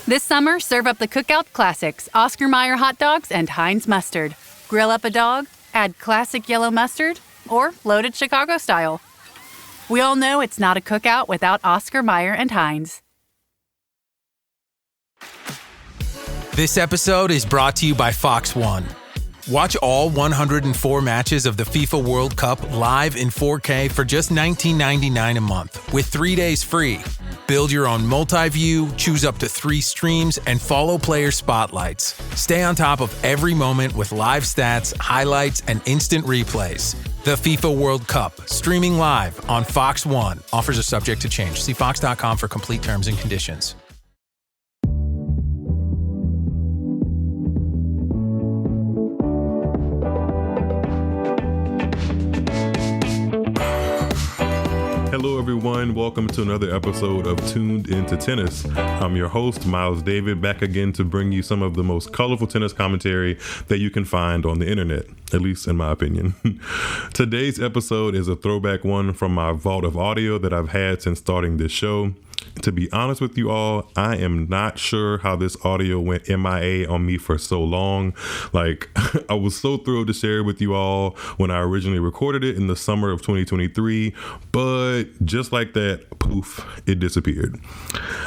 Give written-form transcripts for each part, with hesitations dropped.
This summer, serve up the Cookout Classics, Oscar Mayer hot dogs and Heinz mustard. Grill up a dog, add classic yellow mustard, or loaded Chicago style. We all know it's not a cookout without Oscar Mayer and Heinz. This episode is brought to you by Fox One. Watch all 104 matches of the FIFA World Cup live in 4K for just $19.99 a month with 3 days free. Build your own multi-view, choose up to 3 streams, and follow player spotlights. Stay on top of every moment with live stats, highlights, and instant replays. The FIFA World Cup, streaming live on Fox One. Offers are subject to change. See fox.com for complete terms and conditions. Hello, everyone. Welcome to another episode of Tuned Into Tennis. I'm your host, Myles David, back again to bring you some of the most colorful tennis commentary that you can find on the internet, at least in my opinion. Today's episode is a throwback one from my vault of audio that I've had since starting this show. To be honest with you all, I am not sure how this audio went MIA on me for so long. Like, I was so thrilled to share it with you all when I originally recorded it in the summer of 2023, but just like that, poof, it disappeared.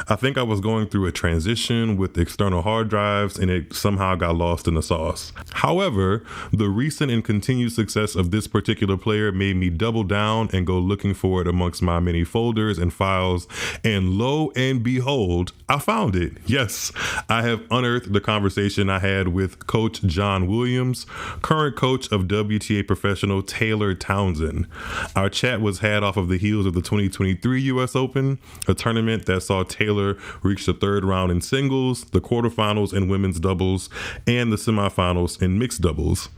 I think I was going through a transition with external hard drives and it somehow got lost in the sauce. However, the recent and continued success of this particular player made me double down and go looking for it amongst my many folders and files, and lo and behold, I found it. Yes, I have unearthed the conversation I had with Coach John Williams, current coach of WTA professional Taylor Townsend. Our chat was had off of the heels of the 2023 US Open, a tournament that saw Taylor reach the third round in singles, the quarterfinals in women's doubles, and the semifinals in mixed doubles.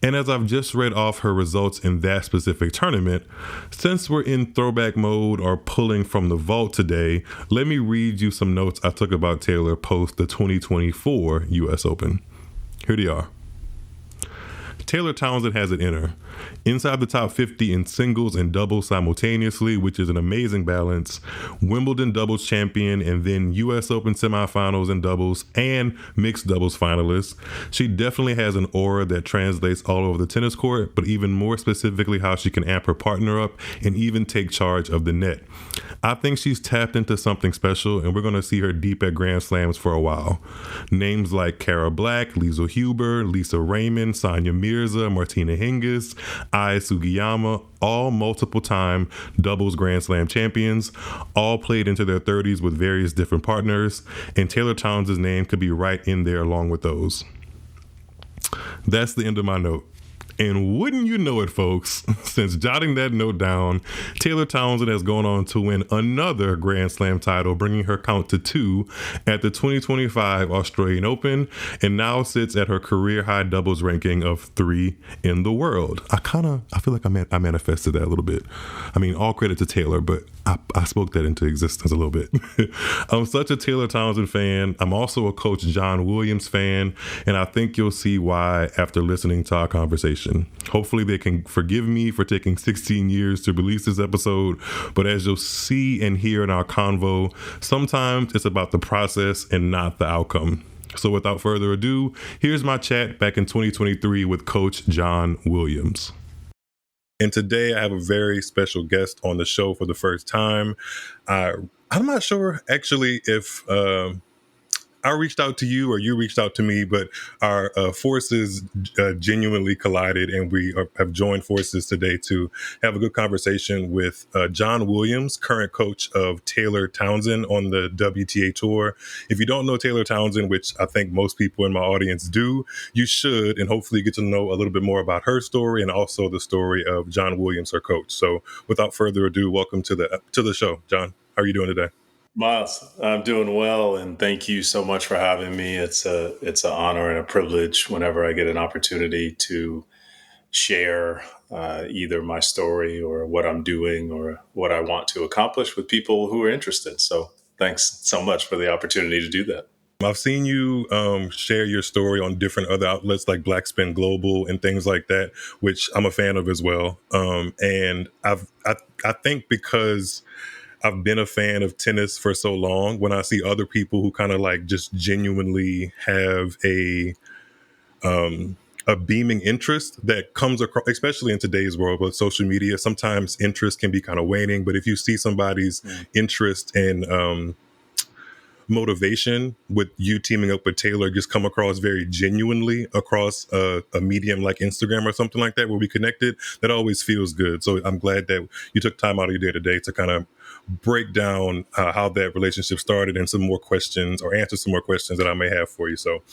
And as I've just read off her results in that specific tournament, since we're in throwback mode or pulling from the vault today, let me read you some notes I took about Taylor post the 2024 US Open. Here they are. Taylor Townsend has it in her. Inside the top 50 in singles and doubles simultaneously, which is an amazing balance. Wimbledon doubles champion and then US Open semifinals in doubles and mixed doubles finalist. She definitely has an aura that translates all over the tennis court, but even more specifically how she can amp her partner up and even take charge of the net. I think she's tapped into something special and we're going to see her deep at Grand Slams for a while. Names like Cara Black, Liesl Huber, Lisa Raymond, Sonia Mirza, Martina Hingis, Ai Sugiyama, all multiple-time doubles Grand Slam champions, all played into their 30s with various different partners, and Taylor Townsend's name could be right in there along with those. That's the end of my note. And wouldn't you know it, folks, since jotting that note down, Taylor Townsend has gone on to win another Grand Slam title, bringing her count to 2 at the 2025 Australian Open, and now sits at her career-high doubles ranking of 3 in the world. I feel like I manifested that a little bit. I mean, all credit to Taylor, but I spoke that into existence a little bit. I'm such a Taylor Townsend fan. I'm also a Coach John Williams fan, and I think you'll see why after listening to our conversation. Hopefully they can forgive me for taking 16 years to release this episode, but as you'll see and hear in our convo, sometimes it's about the process and not the outcome. So without further ado, here's my chat back in 2023 with Coach John Williams. And today I have a very special guest on the show for the first time. I'm not sure actually if I reached out to you or you reached out to me, but our forces genuinely collided and we have joined forces today to have a good conversation with John Williams, current coach of Taylor Townsend on the WTA Tour. If you don't know Taylor Townsend, which I think most people in my audience do, you should, and hopefully get to know a little bit more about her story and also the story of John Williams, her coach. So without further ado, welcome to the show. John, how are you doing today? Myles, I'm doing well, and thank you so much for having me. It's an honor and a privilege whenever I get an opportunity to share either my story or what I'm doing or what I want to accomplish with people who are interested. So thanks so much for the opportunity to do that. I've seen you share your story on different other outlets like Black Spin Global and things like that, which I'm a fan of as well. And I think because I've been a fan of tennis for so long. When I see other people who kind of like just genuinely have a beaming interest that comes across, especially in today's world with social media, sometimes interest can be kind of waning. But if you see somebody's interest and motivation with you teaming up with Taylor just come across very genuinely across a medium like Instagram or something like that where we connected, that always feels good. So I'm glad that you took time out of your day today to kind of break down how that relationship started and some more questions or answer some more questions that I may have for you. So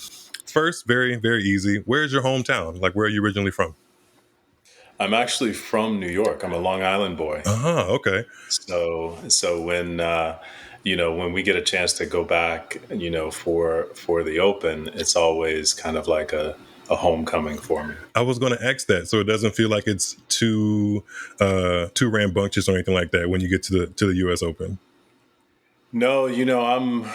first, very, very easy. Where's your hometown? Like, where are you originally from? I'm actually from New York. I'm a Long Island boy. Okay. So when when we get a chance to go back, for the Open, it's always kind of like a homecoming for me. I was going to ask that, so it doesn't feel like it's too rambunctious or anything like that when you get to the U.S. Open. No, I'm.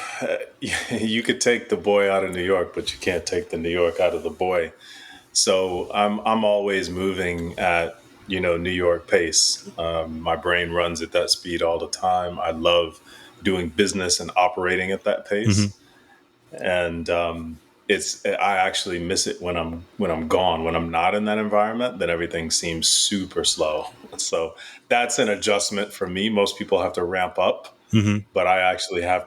You could take the boy out of New York, but you can't take the New York out of the boy. So I'm always moving at New York pace. My brain runs at that speed all the time. I love doing business and operating at that Mm-hmm. pace, and I actually miss it when I'm gone. When I'm not in that environment, then everything seems super slow. So that's an adjustment for me. Most people have to ramp up, Mm-hmm. but I have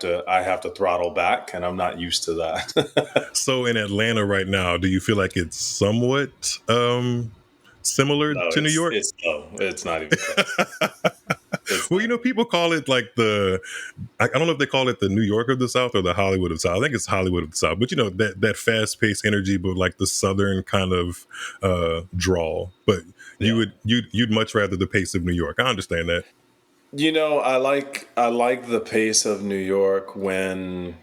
to throttle back, and I'm not used to that. So in Atlanta right now, do you feel like it's somewhat similar No, to New York? it's slow. It's not even close. It's Well, not. people call it like I don't know if they call it the New York of the South or the Hollywood of the South. I think it's Hollywood of the South. But that fast paced energy, but like the Southern kind of drawl. But Yeah. you'd much rather the pace of New York. I understand that. I like the pace of New York when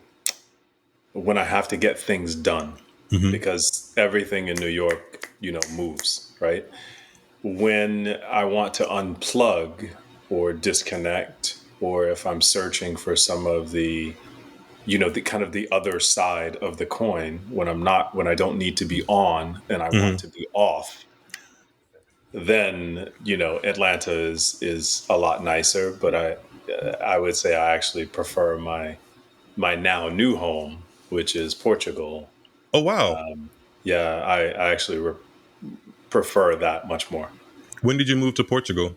I have to get things done, Mm-hmm. because everything in New York, moves, right? When I want to unplug or disconnect, or if I'm searching for some of the kind of the other side of the coin, when I don't need to be on and I want Mm-hmm. to be off, then Atlanta is a lot nicer. But I would say I actually prefer my now new home, which is Portugal. Oh wow! Yeah, I actually prefer that much more. When did you move to Portugal?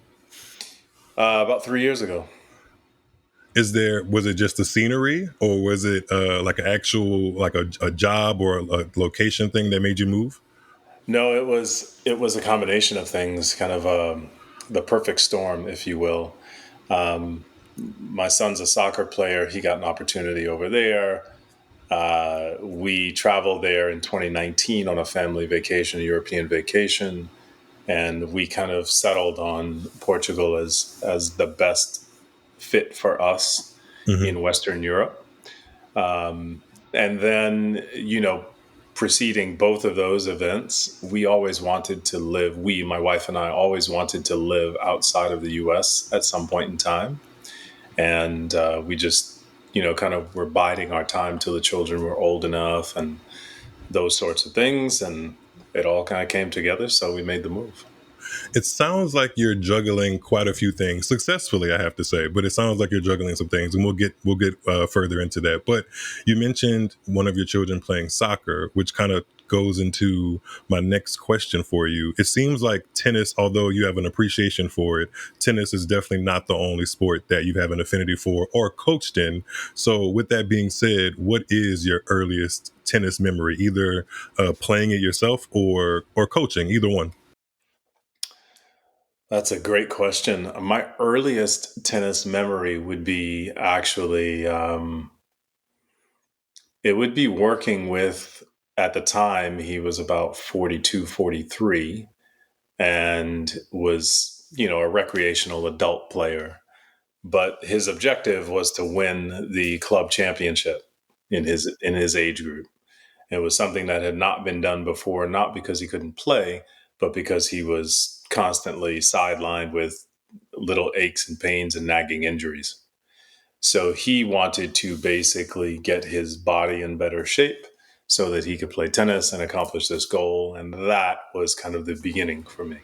About 3 years ago. Was it just the scenery, or was it like an actual like a job or a location thing that made you move? No, it was a combination of things, kind of the perfect storm, if you will. Um, my son's a soccer player. He got an opportunity over there. We traveled there in 2019 on a family vacation, a European vacation, and we kind of settled on Portugal as the best fit for us Mm-hmm. in Western Europe. And then, preceding both of those events, we always wanted to live, my wife and I always wanted to live outside of the US at some point in time. And we just, kind of were biding our time till the children were old enough and those sorts of things. And it all kind of came together. So we made the move. It sounds like you're juggling quite a few things successfully, I have to say. But it sounds like you're juggling some things, and we'll get further into that. But you mentioned one of your children playing soccer, which kind of goes into my next question for you. It seems like tennis, although you have an appreciation for it, tennis is definitely not the only sport that you have an affinity for or coached in. So, with that being said, what is your earliest tennis memory? Either playing it yourself or coaching, either one. That's a great question. My earliest tennis memory would be actually, it would be working with, at the time, he was about 42, 43, and was, a recreational adult player. But his objective was to win the club championship in his age group. It was something that had not been done before, not because he couldn't play, but because he was constantly sidelined with little aches and pains and nagging injuries. So he wanted to basically get his body in better shape so that he could play tennis and accomplish this goal. And that was kind of the beginning for me.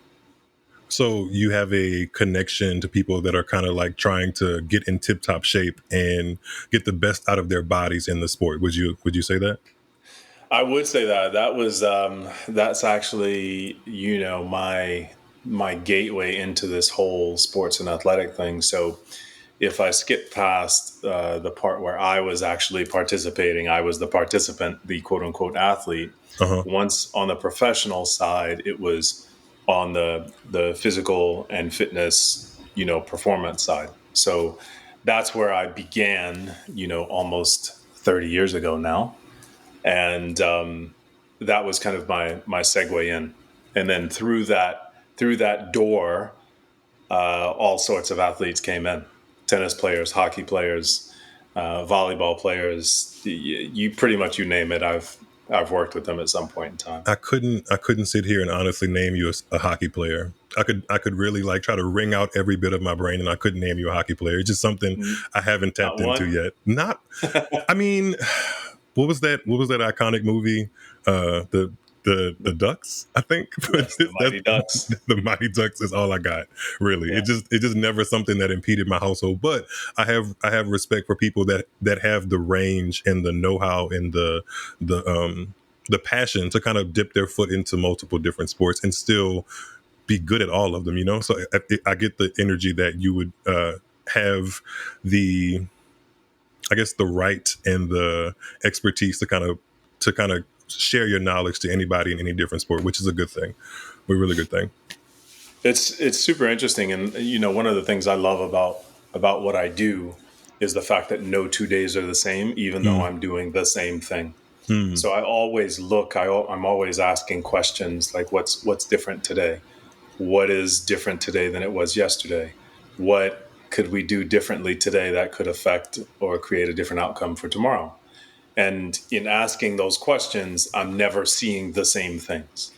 So you have a connection to people that are kind of like trying to get in tip top shape and get the best out of their bodies in the sport. Would you say that? I would say that's actually, my gateway into this whole sports and athletic thing. So if I skip past the part where I was actually participating, I was the participant, the quote unquote athlete. Uh huh. Once on the professional side, it was on the physical and fitness, performance side. So that's where I began, almost 30 years ago now, and that was kind of my segue in. And then through that door, all sorts of athletes came in: tennis players, hockey players, volleyball players. You pretty much, you name it. I've worked with them at some point in time. I couldn't sit here and honestly name you a hockey player. I could really like try to wring out every bit of my brain, and I couldn't name you a hockey player. It's just something I haven't Not tapped into one. yet. Not, I mean, what was that? What was that iconic movie? The Ducks, I think. But Yes, the Mighty Ducks. the Mighty Ducks is all I got. Really, Yeah. it just never something that impeded my household. But I have respect for people that have the range and the know how and the passion to kind of dip their foot into multiple different sports and still be good at all of them. So I get the energy that you would have the I guess the right and the expertise to kind of share your knowledge to anybody in any different sport, which is a good thing, a really good thing. It's super interesting, and one of the things I love about what I do is the fact that no 2 days are the same, even though Hmm. I'm doing the same thing. Hmm. So I always look. I'm always asking questions like, what's different today? What is different today than it was yesterday? What could we do differently today that could affect or create a different outcome for tomorrow? And in asking those questions, I'm never seeing the same things.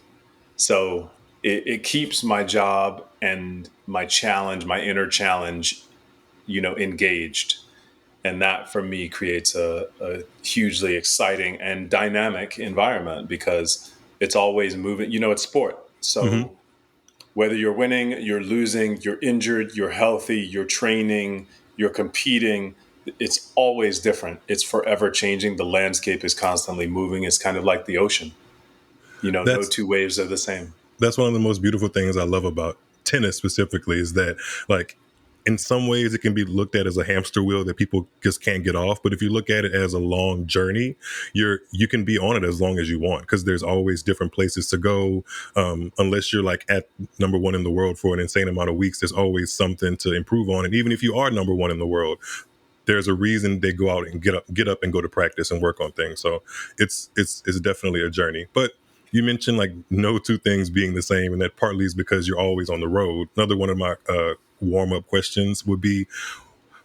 So it keeps my job and my challenge, my inner challenge, engaged. And that for me creates a hugely exciting and dynamic environment because it's always moving. It's sport. Hmm. So whether you're winning, you're losing, you're injured, you're healthy, you're training, you're competing, it's always different. It's forever changing. The landscape is constantly moving. It's kind of like the ocean. No That's two waves are the same. that's one of the most beautiful things I love about tennis specifically is that, like, in some ways it can be looked at as a hamster wheel that people just can't get off, but if you look at it as a long journey, you can be on it as long as you want because there's always different places to go. Unless you're like at number one in the world for an insane amount of weeks, there's always something to improve on, and even if you are number one in the world, there's a reason they go out and get up and go to practice and work on things. So it's definitely a journey. But you mentioned like no two things being the same, and that partly is because you're always on the road. Another one of my warm up questions would be,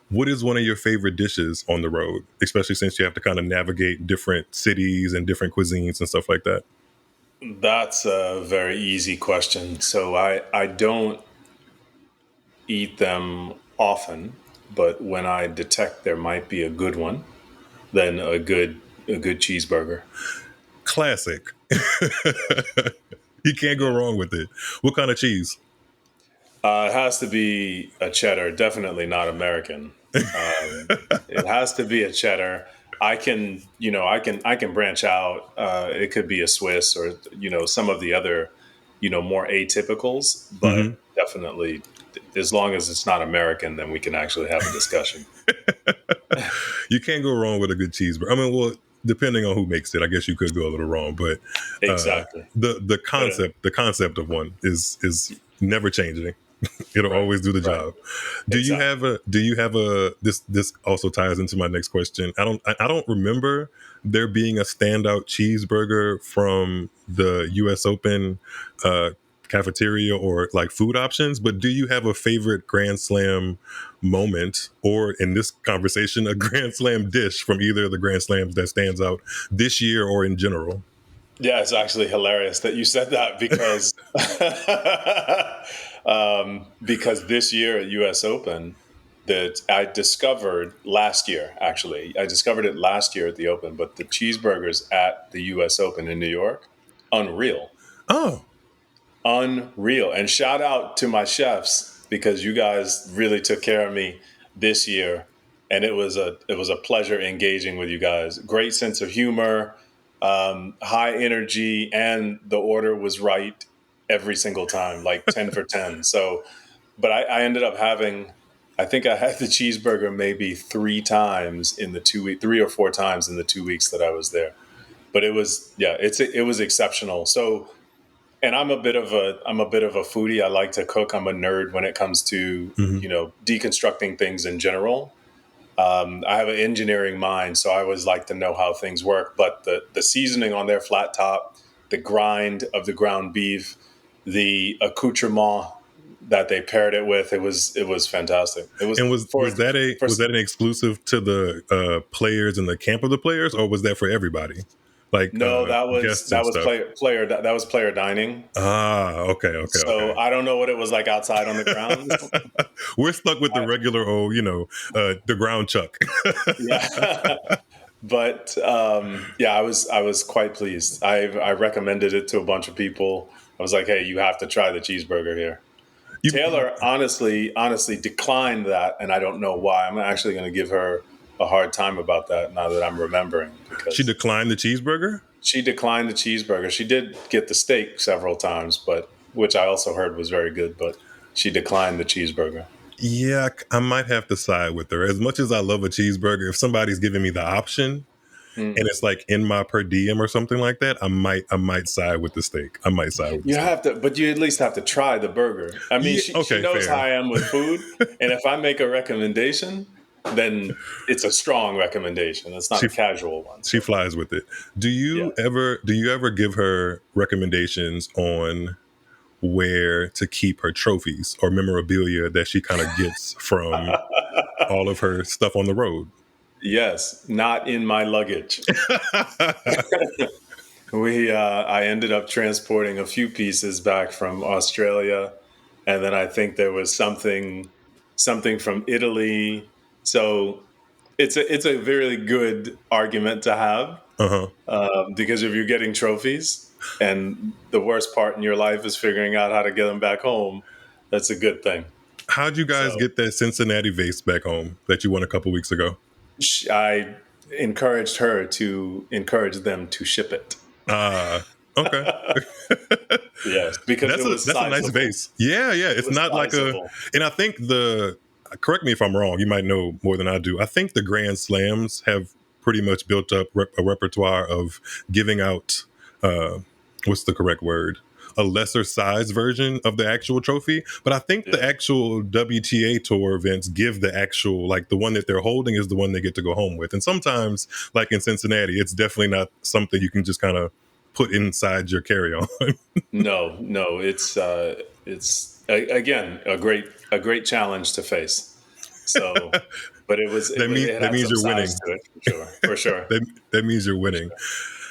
what is one of your favorite dishes on the road, especially since you have to kind of navigate different cities and different cuisines and stuff like that? That's a very easy question. So I don't eat them often, but when I detect there might be a good one, then a good cheeseburger. Classic. You can't go wrong with it. What kind of cheese? It has to be a cheddar, definitely not American. It has to be a cheddar. I can branch out. It could be a Swiss or some of the other more atypicals, but Hmm. definitely as long as it's not American, then we can actually have a discussion. You can't go wrong with a good cheeseburger. I mean, well, depending on who makes it, I guess you could go a little wrong, but Exactly. the But concept of one is never changing. It'll right, always do the right, job. exactly. Do you have a this also ties into my next question. I don't remember there being a standout cheeseburger from the US Open uh cafeteria or like food options, but do you have a favorite Grand Slam moment, or in this conversation a Grand Slam dish from either of the Grand Slams that stands out this year or in general? Yeah, it's actually hilarious that you said that because this year at U.S. Open that I discovered last year. Actually, I discovered it last year at the Open, but the cheeseburgers at the U.S. Open in New York, unreal. Oh, Unreal. And shout out to my chefs, because you guys really took care of me this year. And it was a pleasure engaging with you guys. Great sense of humor, high energy, and the order was right every single time, like 10 for 10. So, but I ended up having, I think I had the cheeseburger maybe 3 times in the 2 week, 3 or 4 times in the 2 weeks that I was there. But it was, yeah, it was exceptional. So, and I'm a bit of a foodie. I like to cook. I'm a nerd when it comes to, Mhm. deconstructing things in general. I have an engineering mind, so I always like to know how things work. But the seasoning on their flat top, the grind of the ground beef, the accoutrement that they paired it with, it was fantastic. It was And was that a for was that an exclusive to the players in the camp of the players, or was that for everybody, like no, that was guests that and was stuff? player dining. Okay, So okay. I don't know what it was like outside on the ground. We're stuck with the regular old, the ground chuck. Yeah. But yeah, I was quite pleased. I recommended it to a bunch of people. I was like, "Hey, you have to try the cheeseburger here." you, Taylor honestly declined that, and I don't know why. I'm actually going to give her a hard time about that now that I'm remembering, she because declined the cheeseburger. she declined the cheeseburger. She did get the steak several times, but which I also heard was very good, but she declined the cheeseburger. Yeah, I might have to side with her. As much as I love a cheeseburger, if somebody's giving me the option and Mm. it's like in my per diem or something like that, I might side with the steak. I might side with the You steak. have to, but you at least have to try the burger. I mean, Yeah, she okay, knows how fair. I am with food, and if I make a recommendation, then it's a strong recommendation. It's not She a casual one. she So flies with it. Do yeah, you ever give her recommendations on where to keep her trophies or memorabilia that she kind of gets from all of her stuff on the road? yes, not in my luggage. I ended up transporting a few pieces back from Australia, and then I think there was something from Italy. So it's a very good argument to have, Uh-huh. because if you're getting trophies and the worst part in your life is figuring out how to get them back home, that's a good thing. How'd you guys So get that Cincinnati vase back home that you won a couple weeks ago? I encouraged her to encourage them to ship it. Ah, okay. Yes, because it was That's a nice sizable. vase. Yeah, yeah. It It's was not like a, sizable. and I think correct me if I'm wrong. You might know more than I do. I think the Grand Slams have pretty much built up a repertoire of giving out. Uh, what's the correct word? A lesser size version of the actual trophy, but I think the Yeah. actual WTA tour events give the actual, like, the one that they're holding is the one they get to go home with. And sometimes, like in Cincinnati, it's definitely not something you can just kind of put inside your carry-on. No, no, again a great challenge to face. So, but it That had means some you're size winning. to it, for sure, for sure. That means you're winning.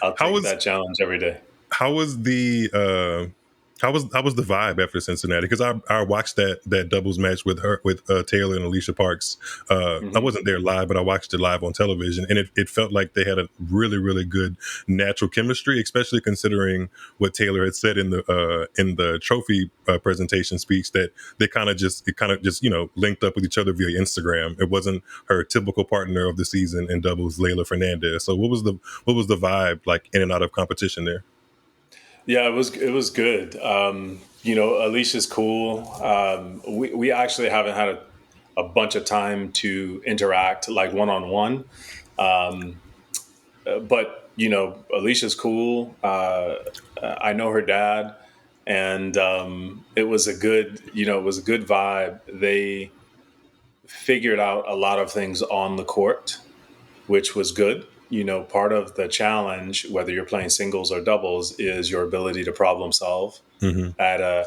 I'll How take was that challenge every day. how was the how was the vibe after Cincinnati? Because I watched that doubles match with Taylor and Alicia Parks. I Hmm. wasn't there live, but I watched it live on television, and it felt like they had a really really good natural chemistry, especially considering what Taylor had said in the trophy presentation speech, that they kind of just linked up with each other via Instagram. It wasn't her typical partner of the season in doubles, Leylah Fernandez. So what was the vibe like in and out of competition there? Yeah, it was good. Alicia's cool. We actually haven't had a bunch of time to interact like one on one. But Alicia's cool. I know her dad, and it was a good vibe. They figured out a lot of things on the court, which was good. Part of the challenge, whether you're playing singles or doubles, is your ability to problem solve Hmm. at a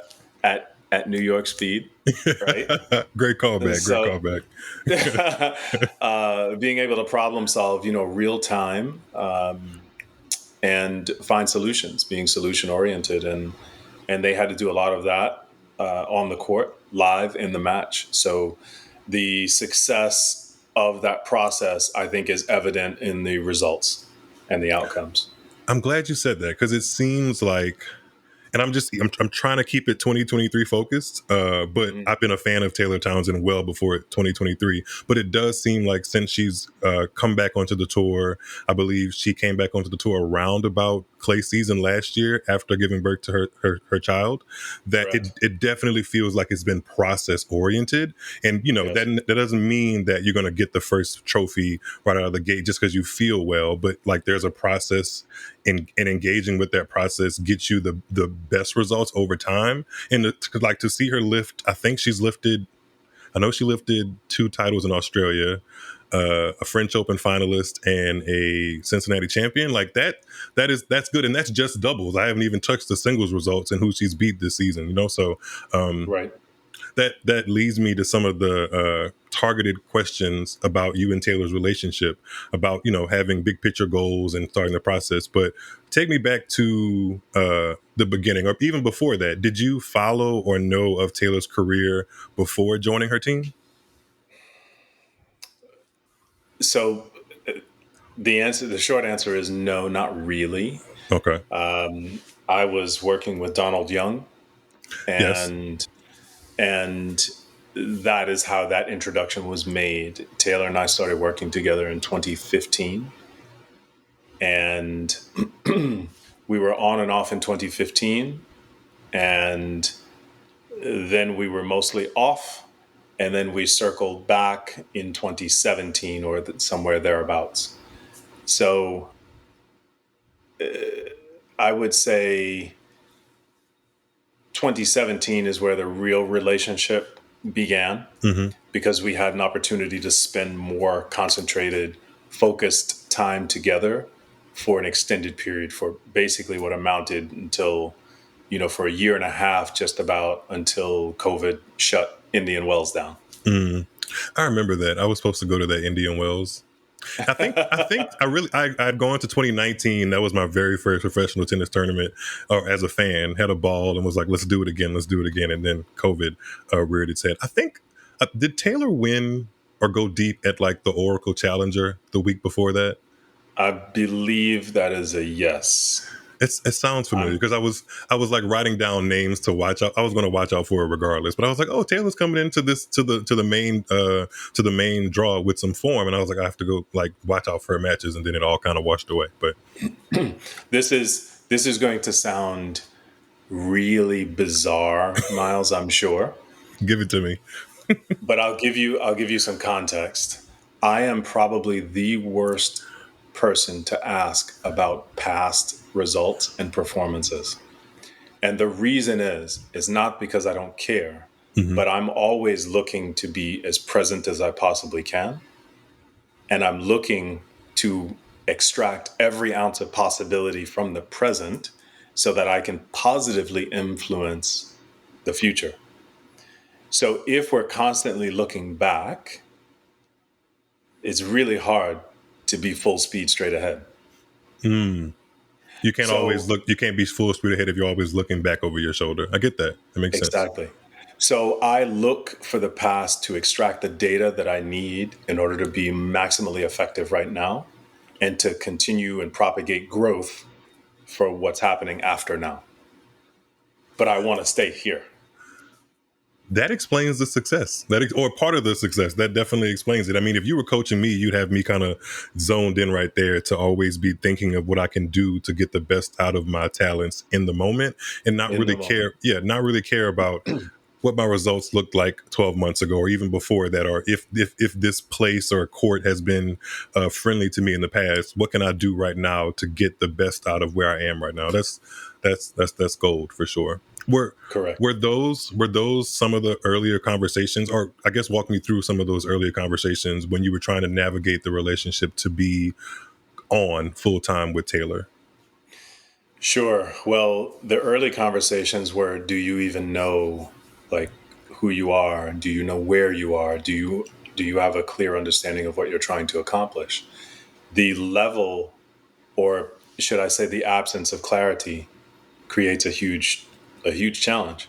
at New York speed, right? Great callback. Great So callback. being able to problem solve, real time, and find solutions, being solution oriented, and they had to do a lot of that on the court, live in the match. So the success of that process, I think, is evident in the results and the outcomes. I'm glad you said that because it seems like, and I'm trying to keep it 2023 focused. But I've been a fan of Taylor Townsend well before 2023. But it does seem like since she's come back onto the tour, I believe she came back onto the tour around about clay season last year after giving birth to her child, that Correct. it definitely feels like it's been process oriented. And Yes. that doesn't mean that you're going to get the first trophy right out of the gate just because you feel well, but like there's a process, and engaging with that process gets you the best results over time. And to see her lift, I know she lifted 2 titles in Australia, a French Open finalist and a Cincinnati champion. Like that's good, and that's just doubles. I haven't even touched the singles results and who she's beat this season. So Right. that leads me to some of the targeted questions about you and Taylor's relationship, about having big picture goals and starting the process. But take me back to the beginning, or even before that. Did you follow or know of Taylor's career before joining her team? So the short answer is no, not really. Okay. I was working with Donald Young, Yes. and that is how that introduction was made. Taylor and I started working together in 2015, and we were on and off in 2015, and then we were mostly off, and then we circled back in 2017 or somewhere thereabouts. So I would say 2017 is where the real relationship began, because we had an opportunity to spend more concentrated, focused time together for an extended period, for basically what amounted until, for a year and a half, just about until COVID shut Indian Wells down. I remember that. I was supposed to go to that Indian Wells. I'd gone to 2019. That was my very first professional tennis tournament, or as a fan, had a ball and was like, let's do it again. And then COVID reared its head. I think, did Taylor win or go deep at like the Oracle Challenger the week before that? I believe that is a yes. It sounds familiar because I was like writing down names to watch out. I was going to watch out for it regardless, but I was like, oh, Taylor's coming into this to the main draw with some form, and I was like, I have to go like watch out for her matches, and then it all kind of washed away. But This is going to sound really bizarre, Miles, I'm sure, give it to me. but I'll give you some context. I am probably the worst person to ask about past results and performances. And the reason is not because I don't care, but I'm always looking to be as present as I possibly can. And I'm looking to extract every ounce of possibility from the present so that I can positively influence the future. So if we're constantly looking back, it's really hard to be full speed straight ahead. You can't always look. You can't be full speed ahead if you're always looking back over your shoulder. I get that. It makes sense. Exactly. So I look for the past to extract the data that I need in order to be maximally effective right now, and to continue and propagate growth for what's happening after now. But I want to stay here. That explains the success, or part of the success. That definitely explains it. I mean, if you were coaching me, you'd have me kind of zoned in right there to always be thinking of what I can do to get the best out of my talents in the moment, and not In really the moment. care. Yeah, not really care about what my results looked like 12 months ago, or even before that, or if this place or court has been friendly to me in the past. What can I do right now to get the best out of where I am right now? That's gold for sure. Correct. Were those some of the earlier conversations, or I guess walk me through some of those earlier conversations when you were trying to navigate the relationship to be on full time with Taylor? Sure. Well, the early conversations were, do you even know like who you are? Do you know where you are? Do you have a clear understanding of what you're trying to accomplish? The level, or should I say the absence of clarity, creates a huge challenge.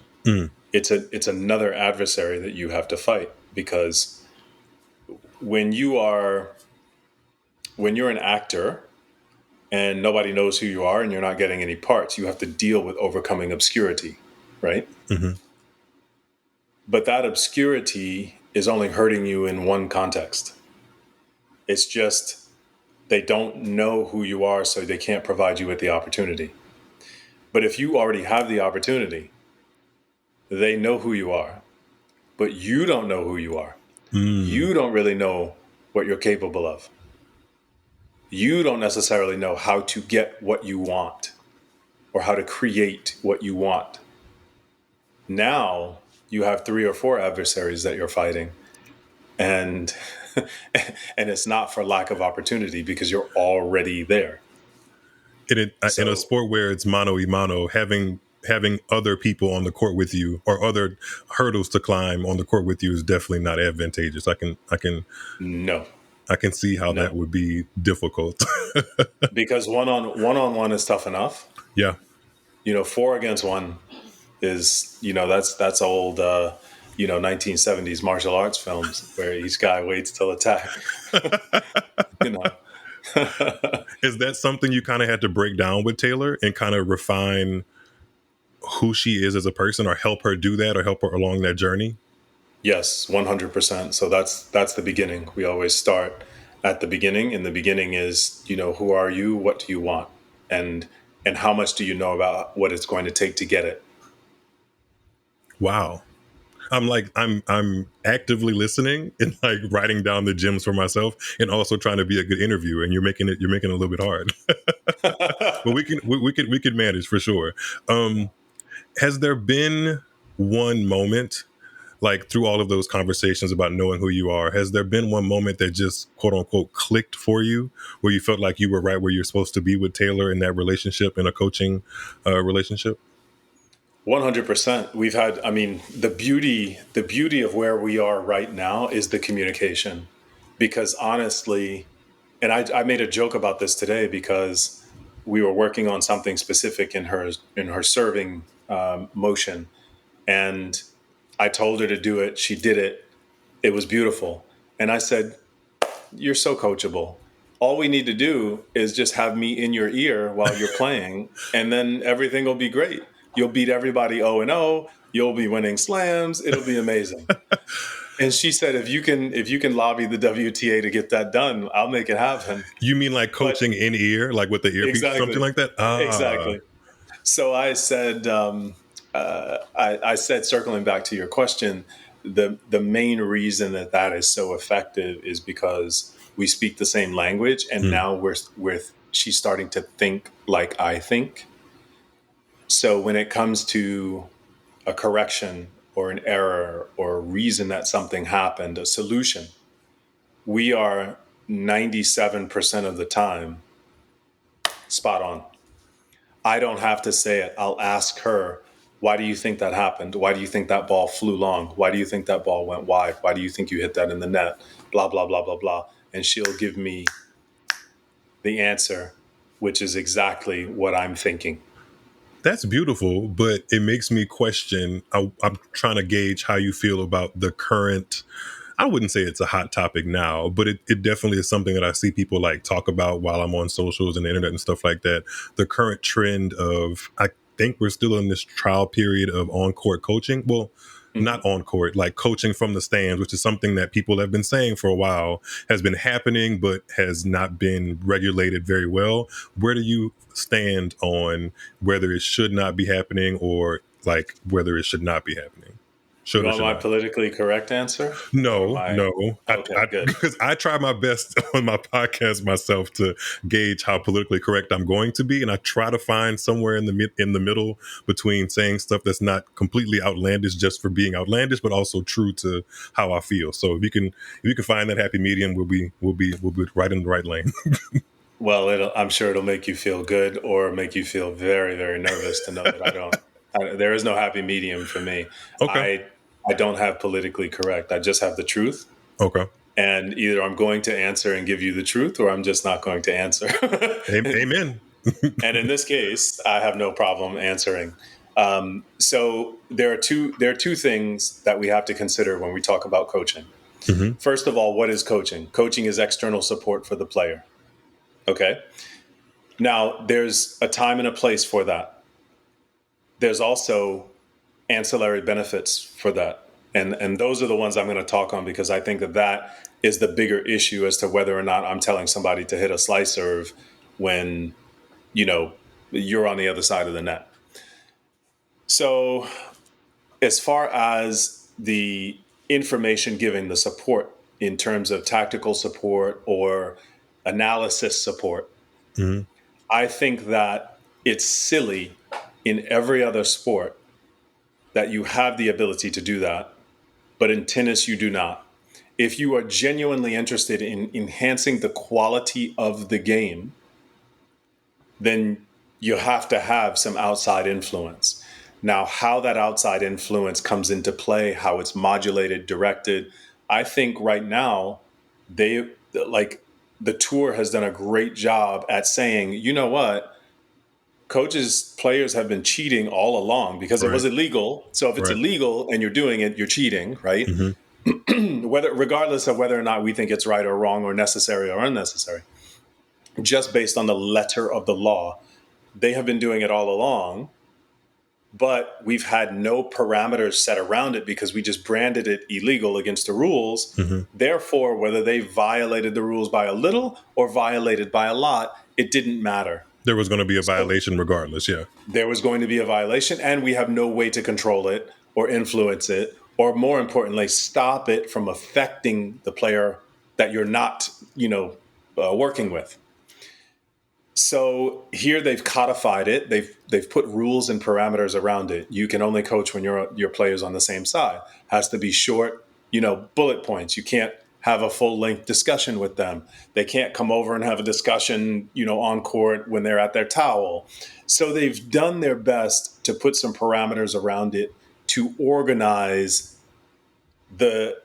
It's another adversary that you have to fight, because when you're an actor, and nobody knows who you are and you're not getting any parts. You have to deal with overcoming obscurity, right? Mm-hmm. But that obscurity is only hurting you in one context. It's just they don't know who you are, so they can't provide you with the opportunity. But if you already have the opportunity, they know who you are, but you don't know who you are. Mm. You don't really know what you're capable of. You don't necessarily know how to get what you want or how to create what you want. Now you have 3 or 4 adversaries that you're fighting, and and it's not for lack of opportunity because you're already there. In a So sport where it's mano a mano, having other people on the court with you or other hurdles to climb on the court with you is definitely not advantageous. no, I can see how that no, would be difficult. because one on one is tough enough. Yeah. 4 against 1 is, that's old 1970s martial arts films where each guy waits till attack. you know Is that something you kind of had to break down with Taylor and kind of refine who she is as a person, or help her do that, or help her along that journey? Yes, 100%. So that's the beginning. We always start at the beginning, and the beginning is, who are you? What do you want? And how much do you know about what it's going to take to get it? Wow. I'm actively listening and like writing down the gems for myself, and also trying to be a good interviewer. And you're making it a little bit hard, but we can manage for sure. Has there been one moment, like through all of those conversations about knowing who you are, has there been one moment that just quote unquote clicked for you, where you felt like you were right where you're supposed to be with Taylor in that relationship, in a coaching relationship? 100%. We've had, the beauty of where we are right now is the communication. Because honestly, and I made a joke about this today because we were working on something specific in her serving motion, and I told her to do it. She did it. It was beautiful. And I said, "You're so coachable. All we need to do is just have me in your ear while you're playing, and then everything will be great. You'll beat everybody 0-0. You'll be winning slams. It'll be amazing." And she said, "If you can lobby the WTA to get that done, I'll make it happen." You mean like But coaching in ear, like with the earpiece, something exactly, like that? Ah. exactly. So I said, I said, circling back to your question, the main reason that is so effective is because we speak the same language, and Mm. now she's starting to think like I think. So when it comes to a correction or an error or a reason that something happened, a solution, we are 97% of the time spot on. I don't have to say it. I'll ask her, "Why do you think that happened? Why do you think that ball flew long? Why do you think that ball went wide? Why do you think you hit that in the net? Blah, blah, blah, blah, blah." And she'll give me the answer, which is exactly what I'm thinking. That's beautiful, but it makes me question. I'm trying to gauge how you feel about the current. I wouldn't say it's a hot topic now, but it definitely is something that I see people like talk about while I'm on socials and the internet and stuff like that. The current trend of, I think we're still in this trial period of on court coaching. Well, not Mhm. on court, like coaching from the stands, which is something that people have been saying for a while, has been happening, but has not been regulated very well. Where do you stand on whether it should not be happening, or like whether it should not be happening? You Should or want should my not? politically correct answer? Or No, my, no. okay, good. Because I try my best on my podcast myself to gauge how politically correct I'm going to be, and I try to find somewhere in the middle between saying stuff that's not completely outlandish just for being outlandish, but also true to how I feel. So if you can find that happy medium, we'll be right in the right lane. Well, I'm sure it'll make you feel good or make you feel very, very nervous to know that there is no happy medium for me. Okay. I don't have politically correct. I just have the truth. Okay. And either I'm going to answer and give you the truth, or I'm just not going to answer. Amen. And in this case, I have no problem answering. So there are two things that we have to consider when we talk about coaching. Hmm. First of all, what is coaching? Coaching is external support for the player. Okay. Now, there's a time and a place for that. There's also ancillary benefits for that. And those are the ones I'm going to talk on, because I think that is the bigger issue as to whether or not I'm telling somebody to hit a slice serve when, you're on the other side of the net. So as far as the information giving, the support in terms of tactical support or analysis support, I think that it's silly in every other sport that you have the ability to do that, but in tennis, you do not. If you are genuinely interested in enhancing the quality of the game, then you have to have some outside influence. Now, how that outside influence comes into play, how it's modulated, directed, I think right now, the tour has done a great job at saying, you know what? Players have been cheating all along because it was Right. illegal. So if it's Right. illegal and you're doing it, you're cheating, right? Mm-hmm. Regardless of whether or not we think it's right or wrong or necessary or unnecessary, just based on the letter of the law, they have been doing it all along. But we've had no parameters set around it because we just branded it illegal against the rules. Mm-hmm. Therefore, whether they violated the rules by a little or violated by a lot, it didn't matter. There was going to be a So violation regardless. Yeah. there was going to be a violation, and we have no way to control it or influence it, or more importantly, stop it from affecting the player that you're not, working with. So here they've codified it. They've put rules and parameters around it. You can only coach when your players on the same side. Has to be short, bullet points. You can't have a full length discussion with them. They can't come over and have a discussion, on court when they're at their towel. So they've done their best to put some parameters around it to organize the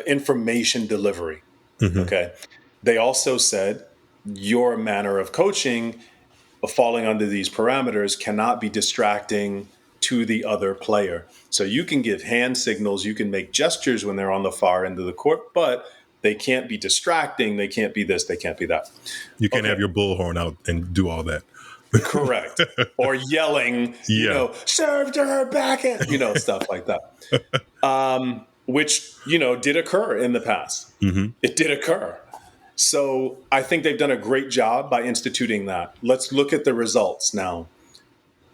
information delivery. Mm-hmm. Okay. They also said your manner of coaching, falling under these parameters, cannot be distracting to the other player. So you can give hand signals, you can make gestures when they're on the far end of the court, but they can't be distracting. They can't be this, they can't be that. You can't have your bullhorn out and do all that. Correct. Or yelling, serve to her backhand, stuff like that. Which, did occur in the past. Mm-hmm. It did occur. So I think they've done a great job by instituting that. Let's look at the results now.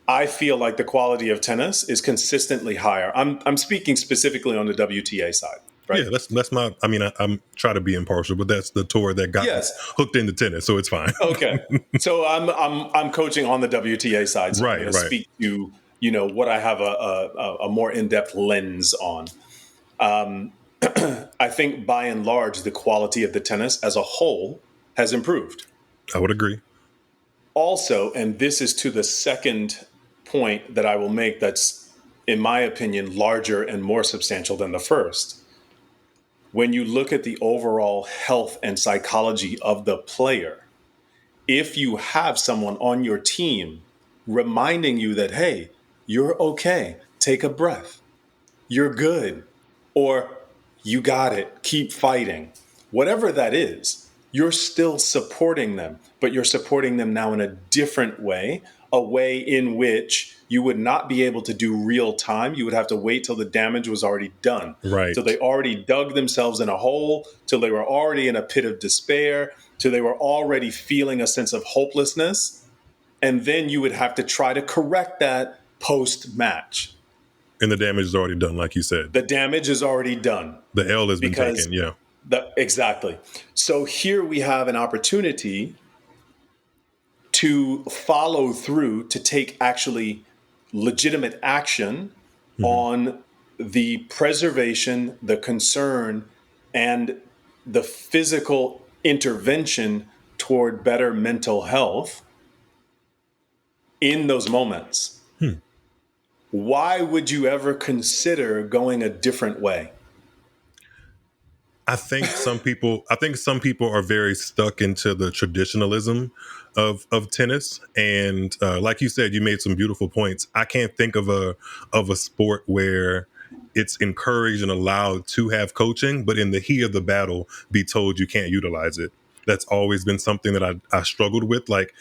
I feel like the quality of tennis is consistently higher. I'm speaking specifically on the WTA side, right? Yeah, that's my. I mean, I'm trying to be impartial, but that's the tour that got me hooked into tennis, so it's fine. Okay, so I'm coaching on the WTA side, so I'm going to speak to what I have a more in-depth lens on. I think by and large, the quality of the tennis as a whole has improved. I would agree. Also, and this is to the second point that I will make that's, in my opinion, larger and more substantial than the first. When you look at the overall health and psychology of the player, if you have someone on your team reminding you that, hey, you're okay, take a breath, you're good, or you got it, keep fighting, whatever that is, you're still supporting them, but you're supporting them now in a different way, a way in which you would not be able to do real time. You would have to wait till the damage was already done. Right. So they already dug themselves in a hole, till they were already in a pit of despair, till they were already feeling a sense of hopelessness. And then you would have to try to correct that post-match. And the damage is already done, like you said. The damage is already done. The L has been taken, yeah. Exactly. So here we have an opportunity to follow through, to take actually legitimate action on the preservation, the concern, and the physical intervention toward better mental health in those moments. Why would you ever consider going a different way? I think some people are very stuck into the traditionalism of tennis, and like you said, you made some beautiful points. I can't think of a sport where it's encouraged and allowed to have coaching, but in the heat of the battle, be told you can't utilize it. that's always been something that I struggled with. Like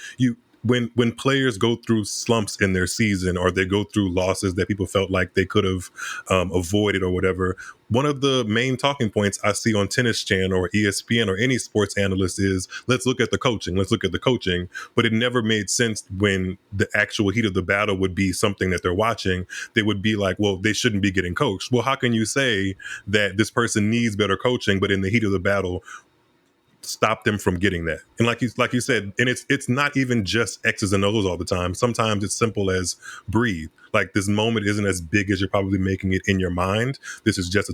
when players go through slumps in their season, or they go through losses that people felt like they could have avoided or whatever, one of the main talking points I see on Tennis Channel or ESPN or any sports analyst is, let's look at the coaching. Let's look at the coaching. But it never made sense when the actual heat of the battle would be something that they're watching. They would be like, well, they shouldn't be getting coached. Well, how can you say that this person needs better coaching, but in the heat of the battle, stop them from getting that? And like you said, and it's not even just X's and O's all the time. Sometimes it's simple as breathe. Like, this moment isn't as big as you're probably making it in your mind. This is just a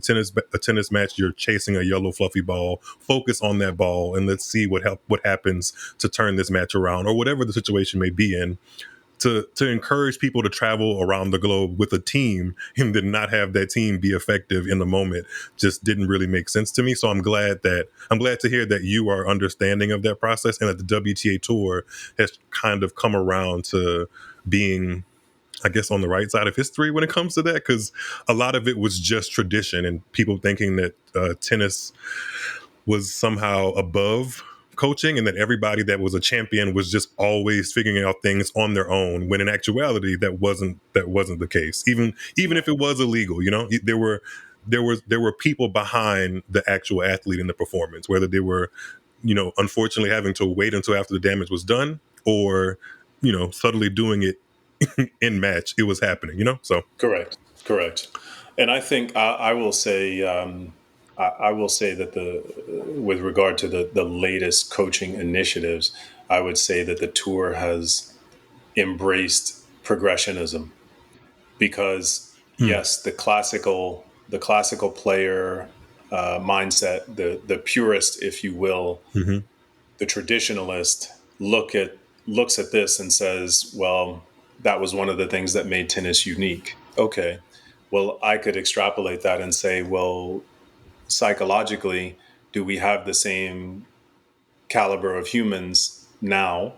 tennis match. You're chasing a yellow fluffy ball. Focus on that ball, and let's see what happens to turn this match around, or whatever the situation may be in. To encourage people to travel around the globe with a team and then not have that team be effective in the moment just didn't really make sense to me. So I'm glad to hear that you are understanding of that process, and that the WTA Tour has kind of come around to being, I guess, on the right side of history when it comes to that, because a lot of it was just tradition and people thinking that tennis was somehow above coaching, and that everybody that was a champion was just always figuring out things on their own, when in actuality that wasn't the case. Even if it was illegal, there were people behind the actual athlete in the performance, whether they were, unfortunately having to wait until after the damage was done, or subtly doing it in match. It was happening, so Correct. And I think I will say, I will say that with regard to the latest coaching initiatives, I would say that the tour has embraced progressionism, because yes, the classical player mindset, the purist, if you will, the traditionalist looks at this and says, well, that was one of the things that made tennis unique. Okay. Well, I could extrapolate that and say, well, psychologically, do we have the same caliber of humans now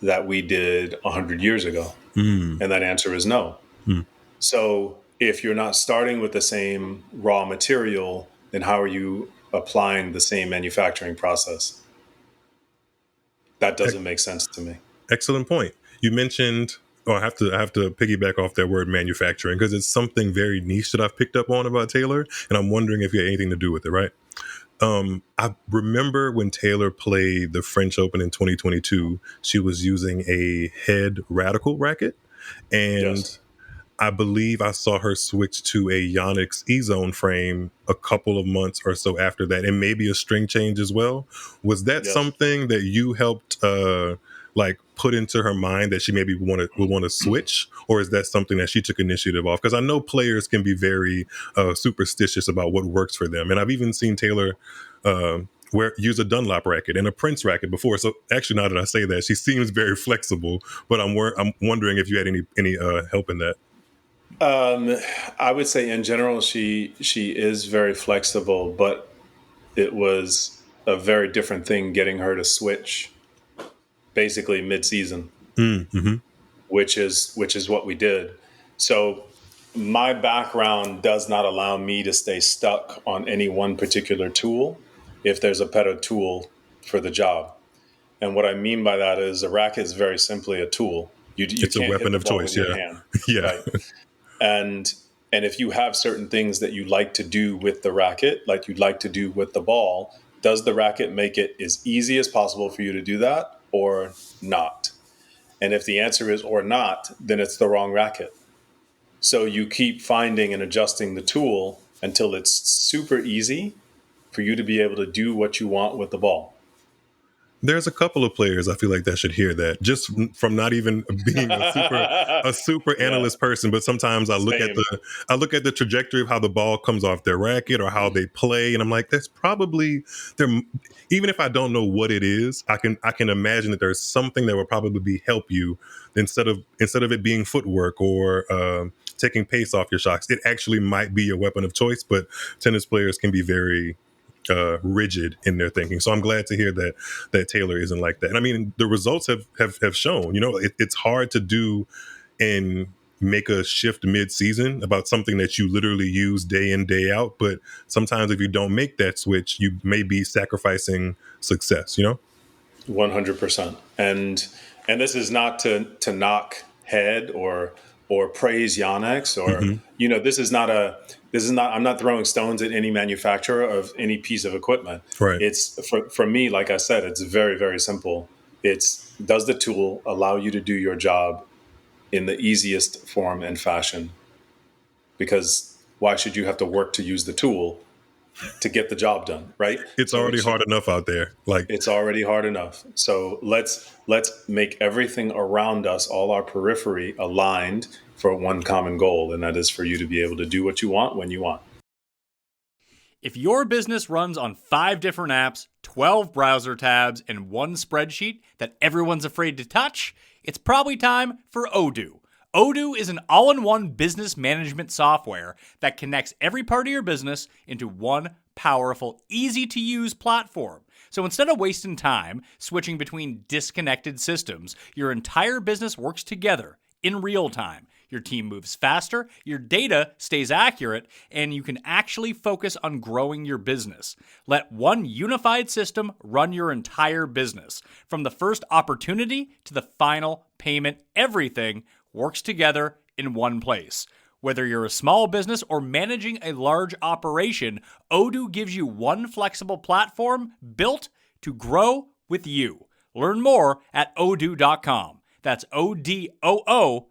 that we did 100 years ago? And that answer is no. So if you're not starting with the same raw material, then how are you applying the same manufacturing process? That doesn't make sense to me. Excellent point. You mentioned, I have to piggyback off that word manufacturing, because it's something very niche that I've picked up on about Taylor, and I'm wondering if you had anything to do with it, right? I remember when Taylor played the French Open in 2022, she was using a head radical racket, and Yes. I believe I saw her switch to a Yonex E-Zone frame a couple of months or so after that, and maybe a string change as well. Was that Yes. something that you helped put into her mind, that she maybe would want to switch, or is that something that she took initiative off? Because I know players can be very superstitious about what works for them, and I've even seen Taylor use a Dunlop racket and a Prince racket before. So actually, now that I say that, she seems very flexible. But I'm wondering if you had any help in that. I would say in general, she is very flexible, but it was a very different thing getting her to switch basically mid-season, which is what we did. So my background does not allow me to stay stuck on any one particular tool if there's a better tool for the job. And what I mean by that is a racket is very simply a tool. You It's a can't hit weapon the of ball choice. with your Yeah. hand, Yeah. right? And if you have certain things that you like to do with the racket, like you'd like to do with the ball, does the racket make it as easy as possible for you to do that, or not? And if the answer is or not, then it's the wrong racket. So you keep finding and adjusting the tool until it's super easy for you to be able to do what you want with the ball. There's a couple of players I feel like that should hear that, just from not even being a super Yeah, analyst person. But sometimes I look at same. the trajectory of how the ball comes off their racket or how they play, and I'm like, that's probably there. Even if I don't know what it is, I can imagine that there's something that will probably help you instead of it being footwork or taking pace off your shots. It actually might be your weapon of choice, but tennis players can be very rigid in their thinking. So I'm glad to hear that Taylor isn't like that. And I mean, the results have shown, it's hard to do in make a shift mid-season about something that you literally use day in, day out. But sometimes if you don't make that switch, you may be sacrificing success, 100%. And this is not to knock head or praise Yonex or Mm-hmm. this is not I'm not throwing stones at any manufacturer of any piece of equipment. Right. It's for me, like I said, it's very, very simple. It's, does the tool allow you to do your job in the easiest form and fashion? Because why should you have to work to use the tool to get the job done, right? It's So it already should, hard enough out there. Like, it's already hard enough. So let's make everything around us, all our periphery, aligned for one common goal, and that is for you to be able to do what you want when you want. If your business runs on 5 different apps, 12 browser tabs, and one spreadsheet that everyone's afraid to touch, it's probably time for Odoo. Odoo is an all-in-one business management software that connects every part of your business into one powerful, easy-to-use platform. So instead of wasting time switching between disconnected systems, your entire business works together in real time. Your team moves faster, your data stays accurate, and you can actually focus on growing your business. Let one unified system run your entire business. From the first opportunity to the final payment, everything works together in one place. Whether you're a small business or managing a large operation, Odoo gives you one flexible platform built to grow with you. Learn more at odoo.com. That's ODOO.com.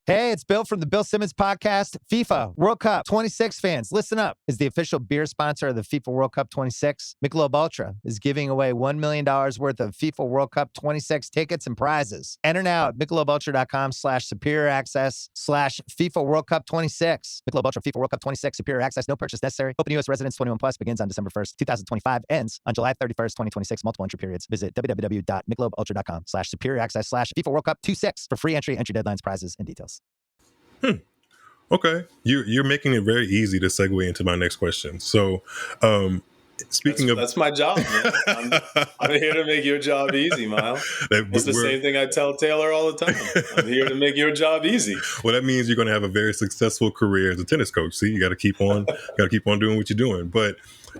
Hey, it's Bill from the Bill Simmons podcast. FIFA World Cup 26 fans, listen up. As the official beer sponsor of the FIFA World Cup 26, Michelob Ultra is giving away $1 million worth of FIFA World Cup 26 tickets and prizes. Enter now at MichelobUltra.com/superior access/FIFA World Cup 26. Michelob Ultra FIFA World Cup 26 superior access. No purchase necessary. Open U.S. residents 21 plus begins on December 1st, 2025. Ends on July 31st, 2026. Multiple entry periods. Visit www.MichelobUltra.com/superior access/FIFA World Cup 26 for free entry deadlines, prizes, and details. Okay, you're making it very easy to segue into my next question. So, speaking That's my job, man. I'm here to make your job easy, Miles. It's the same thing I tell Taylor all the time. I'm here to make your job easy. Well, that means you're going to have a very successful career as a tennis coach. See, you got to keep on doing what you're doing. But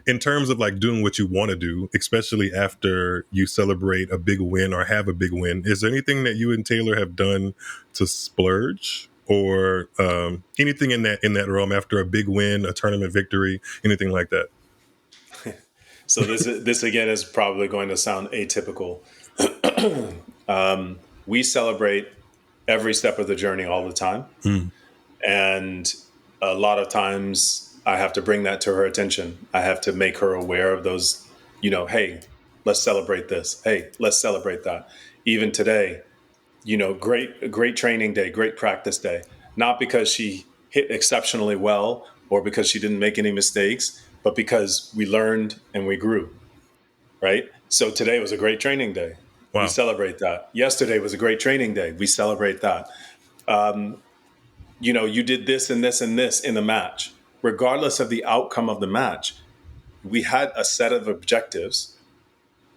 in terms of like doing what you want to do, especially after you celebrate a big win or have a big win, is there anything that you and Taylor have done to splurge? Or anything in that realm after a big win, a tournament victory, anything like that? So this again is probably going to sound atypical. We celebrate every step of the journey all the time, and a lot of times I have to bring that to her attention. I have to make her aware of those. Hey, let's celebrate this. Hey, let's celebrate that. Even today. Great training day, great practice day. Not because she hit exceptionally well or because she didn't make any mistakes, but because we learned and we grew, right? So today was a great training day. Wow. We celebrate that. Yesterday was a great training day. We celebrate that. You did this and this and this in the match. Regardless of the outcome of the match, we had a set of objectives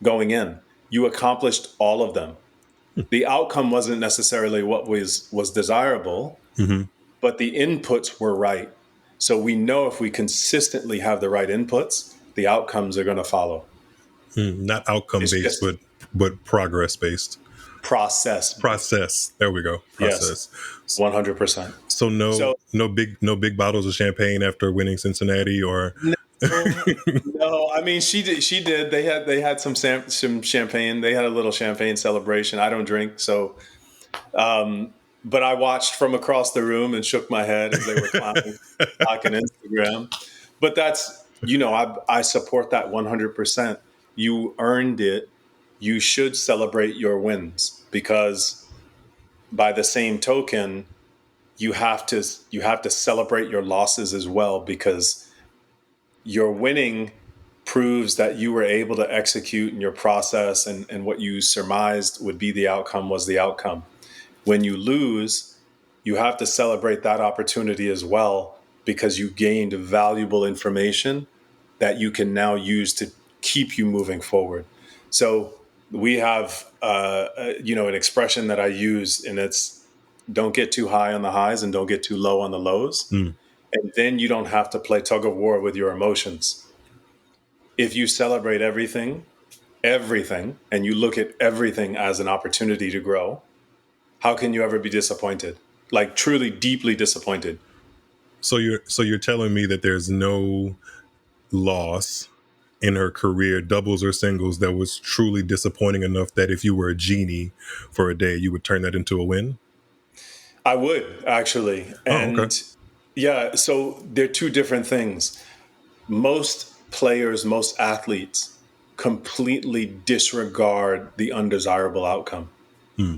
going in. You accomplished all of them. The outcome wasn't necessarily what was desirable, but the inputs were right. So we know if we consistently have the right inputs, the outcomes are going to follow. Not outcome-based, but progress-based. Process. There we go. Process. Yes, 100%. So no big bottles of champagne after winning Cincinnati or. No, I mean she did. They had some champagne. They had a little champagne celebration. I don't drink, so but I watched from across the room and shook my head as they were clowning on Instagram. But that's I support that 100%. You earned it. You should celebrate your wins because by the same token, you have to celebrate your losses as well because your winning proves that you were able to execute in your process and what you surmised would be the outcome was the outcome. When you lose, you have to celebrate that opportunity as well because you gained valuable information that you can now use to keep you moving forward. So we have, an expression that I use and it's Don't get too high on the highs and don't get too low on the lows. Mm. And then you don't have to play tug of war with your emotions. If you celebrate everything, and you look at everything as an opportunity to grow, how can you ever be disappointed? Like truly deeply disappointed. So you're telling me that there's no loss in her career, doubles or singles, that was truly disappointing enough that if you were a genie for a day, you would turn that into a win? I would actually. Oh, okay. And yeah, so they're two different things. Most players, most athletes completely disregard the undesirable outcome. Hmm.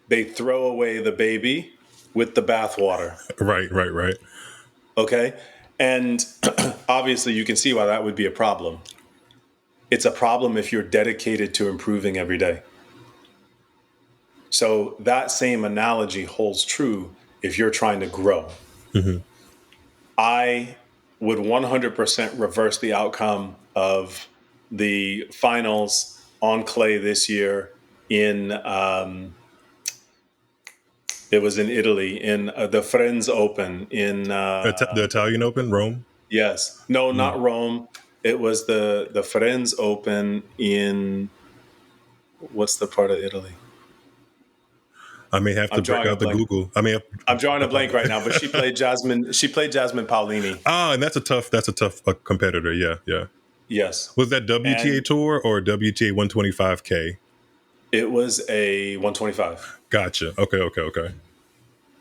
They throw away the baby with the bathwater. Right. Okay. And obviously, you can see why that would be a problem. It's a problem if you're dedicated to improving every day. So that same analogy holds true if you're trying to grow. Mm-hmm. I would 100% reverse the outcome of the finals on clay this year in it was in Italy in the Friends Open in The Italian Open, Rome? yes, no, Mm. not Rome. It was the Friends Open in what's the part of Italy? I may have to I'm break drawing a out the blank. Google. I'm drawing a blank right now, but she played Jasmine. She played Jasmine Paolini. And that's a tough competitor. Yeah. Yes, Was that WTA and Tour or WTA 125K? it was a 125. Gotcha. Okay.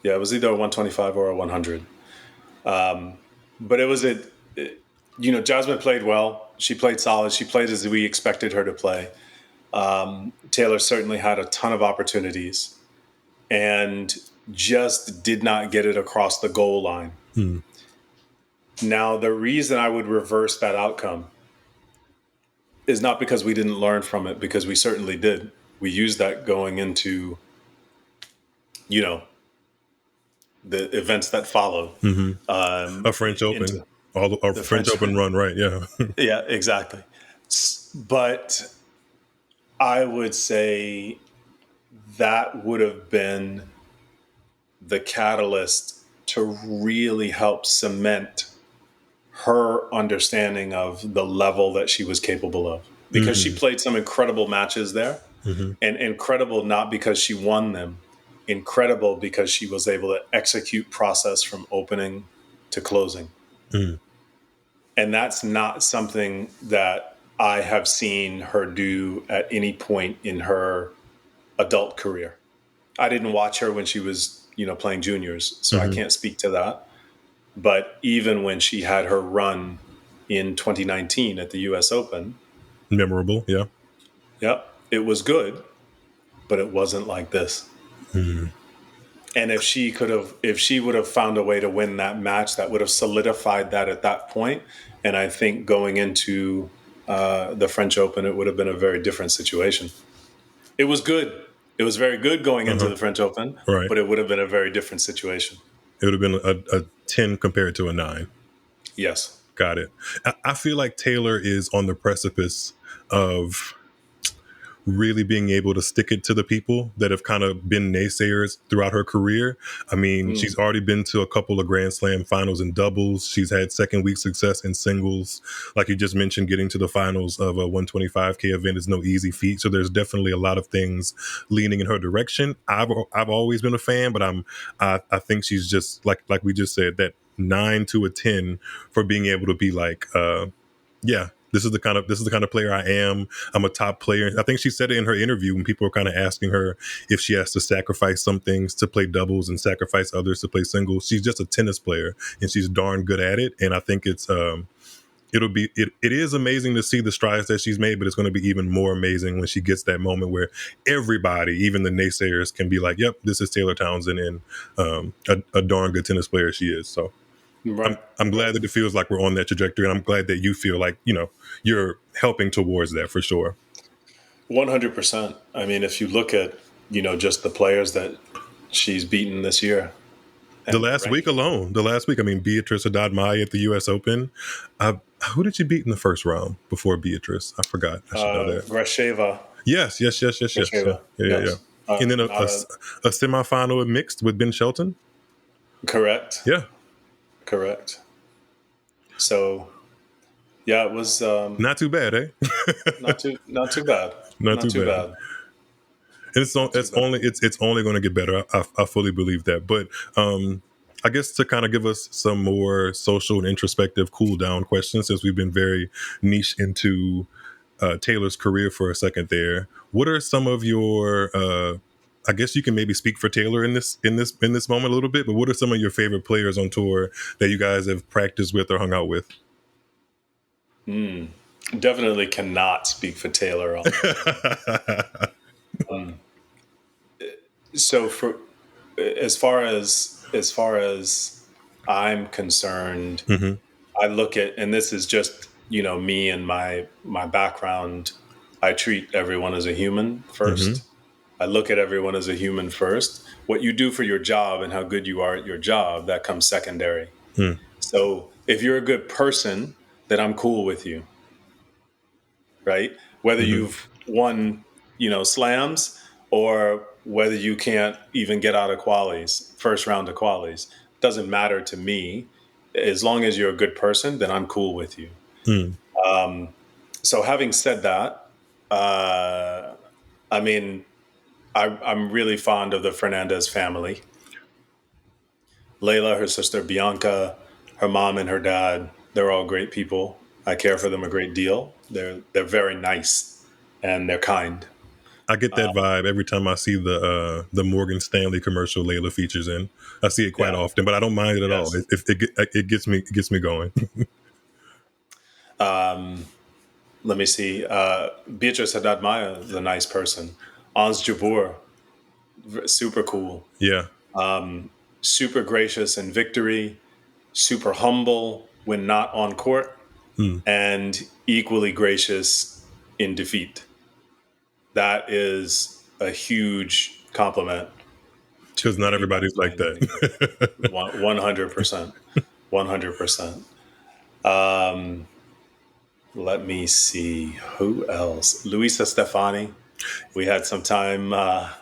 Yeah, it was either a 125 or a 100. But it was Jasmine played well. She played solid. She played as we expected her to play. Taylor certainly had a ton of opportunities and just did not get it across the goal line. Hmm. Now, the reason I would reverse that outcome is not because we didn't learn from it, because we certainly did. We used that going into, the events that followed. A French Open. Our The French Open run, right? Yeah. Yeah, exactly. But I would say that would have been the catalyst to really help cement her understanding of the level that she was capable of. Because she played some incredible matches there, and incredible not because she won them, incredible because she was able to execute process from opening to closing. And that's not something that I have seen her do at any point in her adult career. I didn't watch her when she was, playing juniors, so I can't speak to that. But even when she had her run in 2019 at the US Open, Memorable, yeah. yep, it was good, but it wasn't like this. And if she would have found a way to win that match, that would have solidified that at that point. And I think going into the French Open, it would have been a very different situation. It was good. It was very good going into the French Open, Right. but it would have been a very different situation. It would have been a 10 compared to a 9. Yes. Got it. I feel like Taylor is on the precipice of really being able to stick it to the people that have kind of been naysayers throughout her career. I mean, she's already been to a couple of Grand Slam finals in doubles. She's had second week success in singles. Like you just mentioned, getting to the finals of a 125K event is no easy feat. So there's definitely a lot of things leaning in her direction. I've always been a fan, but I think she's just like we just said, that 9 to a 10 for being able to be like, yeah, this is the kind of player I am. I'm a top player. I think she said it in her interview when people were kind of asking her if she has to sacrifice some things to play doubles and sacrifice others to play singles. She's just a tennis player and she's darn good at it. And I think it is amazing to see the strides that she's made, but it's going to be even more amazing when she gets that moment where everybody, even the naysayers, can be like, yep, this is Taylor Townsend, and a darn good tennis player she is. So Right. I'm glad that it feels like we're on that trajectory, and I'm glad that you feel like, you're helping towards that for sure. 100%. I mean, if you look at, just the players that she's beaten this year. The last week, I mean, Beatrice Haddad-Maia at the U.S. Open. Who did she beat in the first round before Beatrice? I forgot. I should know that. Grasheva. Yes. Grasheva. Yeah. And then a Uh, semifinal in mixed with Ben Shelton. correct. Yeah, Correct. So yeah, it was not too bad, eh? not too bad. Not Not too too bad. bad. Not too It's bad. only going to get better. I fully believe that. But I guess to kind of give us some more social and introspective cool down questions, since we've been very niche into Taylor's career for a second there. What are some of your I guess you can maybe speak for Taylor in this moment a little bit, but what are some of your favorite players on tour that you guys have practiced with or hung out with? Definitely cannot speak for Taylor on that. So for as far as I'm concerned, Hmm. I look at, and this is just me and my background. I treat everyone as a human Hmm. first. I look at everyone as a human first. What you do for your job and how good you are at your job, that comes secondary. Hmm. So if you're a good person, then I'm cool with you, right? Whether Hmm. you've won, slams, or whether you can't even get out of qualies, first round of qualies, doesn't matter to me. As long as you're a good person, then I'm cool with you. Hmm. So having said that, uh, I mean, I'm really fond of the Fernandez family. Layla, her sister Bianca, her mom and her dad, they're all great people. I care for them a great deal. They're very nice and they're kind. I get that vibe every time I see the Morgan Stanley commercial Layla features in. I see it quite Yeah. often, but I don't mind it at all. Yes. It gets me going. Let me see. Beatrice Haddad Maya is a nice person. Ans Jabur, super cool. Yeah. Super gracious in victory, super humble when not on court, Hmm. and equally gracious in defeat. That is a huge compliment Because to not anybody everybody's like playing any game. that. 100%. 100%. Let me see who else. Luisa Stefani. We had some time.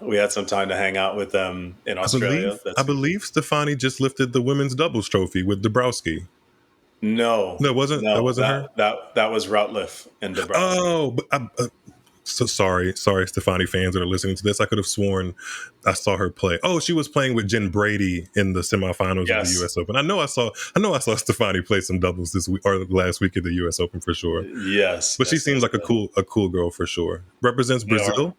We had some time to hang out with them in Australia. I That's believe Stefani just lifted the women's doubles trophy with Dabrowski. no, No, that no. wasn't her. That was Routliff and Dabrowski. Oh, but so sorry, Stefani fans that are listening to this. I could have sworn I saw her play. Oh, she was playing with Jen Brady in the semifinals of the Yes, U.S. Open. I saw Stefani play some doubles this week or last week at the U.S. Open for sure. yes, But she yes, seems yes. like a cool girl for sure. Represents They are Brazil.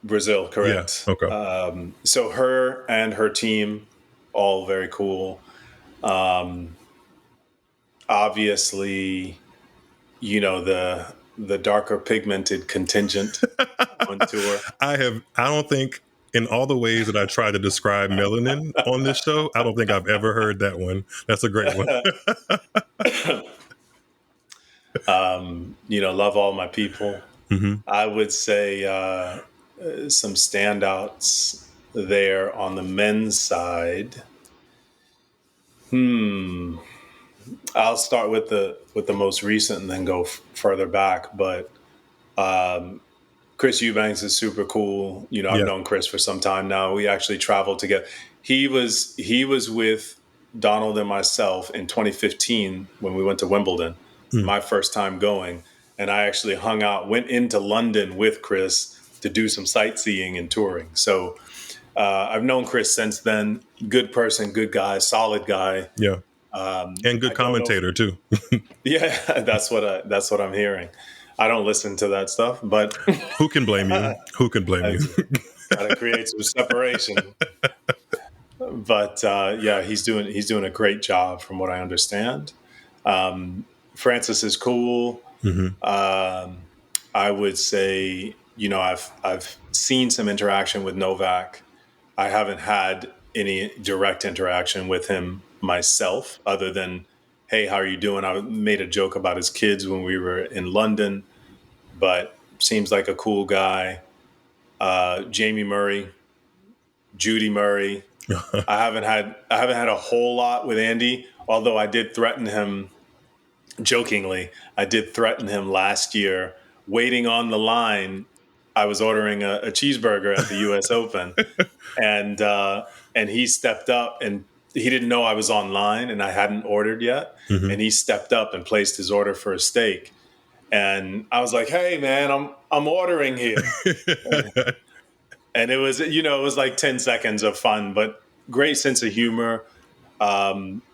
Brazil, Yeah. correct. Okay. So her and her team, all very cool. Um, Obviously, the darker pigmented contingent on tour. I don't think in all the ways that I try to describe melanin on this show, I don't think I've ever heard that one. That's a great one. Love all my people. Hmm. I would say some standouts there on the men's side. I'll start with the most recent and then go further back. But Chris Eubanks is super cool. I've Yeah. known Chris for some time now. We actually traveled together. He was with Donald and myself in 2015 when we went to Wimbledon, Mm. my first time going, and I actually went into London with Chris to do some sightseeing and touring. So I've known Chris since then. Good person, good guy, solid guy. Yeah. And good I don't know. commentator too. Yeah, that's what I'm hearing. I don't listen to that stuff, but Who can blame you? Who can blame you? I've got to create some separation. But yeah, he's doing a great job from what I understand. Francis is cool. Hmm. I would say I've seen some interaction with Novak. I haven't had any direct interaction with him myself, other than, "Hey, how are you doing?" I made a joke about his kids when we were in London, but seems like a cool guy. Jamie Murray, Judy Murray. I haven't had a whole lot with Andy, although I did threaten him jokingly. I did threaten him last year, waiting on the line I was ordering a cheeseburger at the U.S. Open, and he stepped up, and he didn't know I was online and I hadn't ordered yet, and he stepped up and placed his order for a steak, and I was like, "Hey, man, I'm ordering here," and it was it was like 10 seconds of fun, but great sense of humor.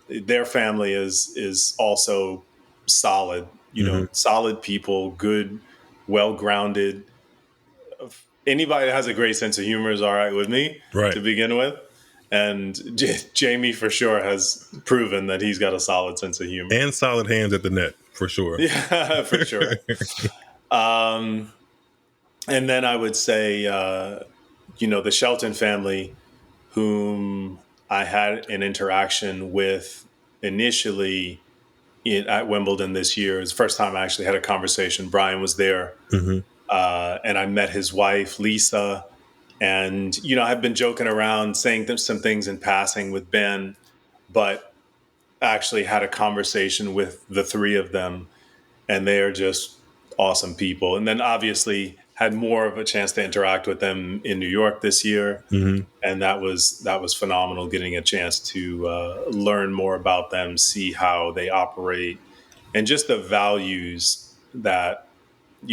Their family is also solid, solid people, good, well grounded. Anybody that has a great sense of humor is all right with me Right. to begin with. And Jamie for sure has proven that he's got a solid sense of humor and solid hands at the net for sure. Yeah, for sure. And then I would say, the Shelton family, whom I had an interaction with initially at Wimbledon this year. It's the first time I actually had a conversation. Brian was there, and I met his wife, Lisa. And, I've been joking around saying some things in passing with Ben, but actually had a conversation with the three of them, and they are just awesome people. And then obviously had more of a chance to interact with them in New York this year. And that was phenomenal, getting a chance to learn more about them, see how they operate, and just the values that,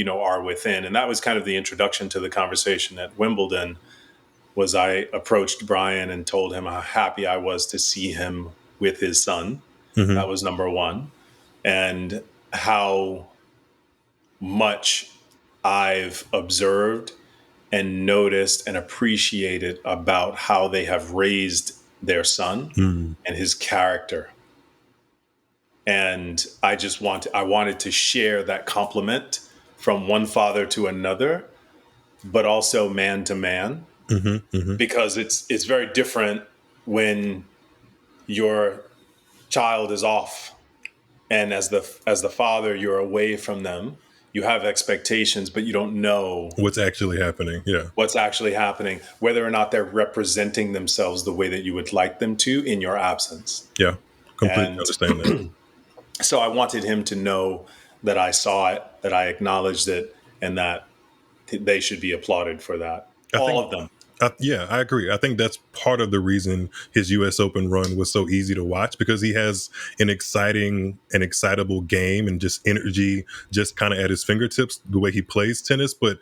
are within. And that was kind of the introduction to the conversation at Wimbledon. Was I approached Brian and told him how happy I was to see him with his son. That was number one. And how much I've observed and noticed and appreciated about how they have raised their son and his character. And I wanted to share that compliment from one father to another, but also man to man, because it's very different when your child is off, and as the father, you're away from them. You have expectations, but you don't know what's actually happening. Yeah, what's actually happening, whether or not they're representing themselves the way that you would like them to in your absence. Yeah, completely understand that. So I wanted him to know that I saw it, that I acknowledged it, and that they should be applauded for that. All of them. Yeah, I agree. I think that's part of the reason his U.S. Open run was so easy to watch, because he has an excitable game and just energy just kind of at his fingertips, the way he plays tennis. But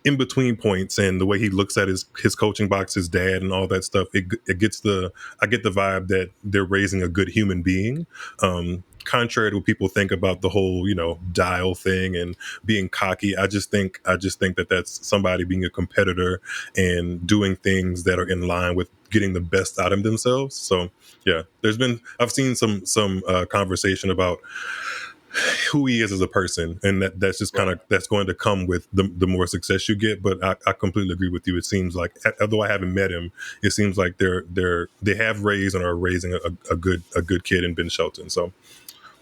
in between points and the way he looks at his coaching box, his dad and all that stuff, I get the vibe that they're raising a good human being. Contrary to what people think about the whole, dial thing and being cocky, I just think that that's somebody being a competitor and doing things that are in line with getting the best out of themselves. So yeah, I've seen some conversation about who he is as a person, and that's just kind of that's going to come with the more success you get. But I completely agree with you. It seems like, although I haven't met him, it seems like they have raised and are raising a good kid in Ben Shelton. So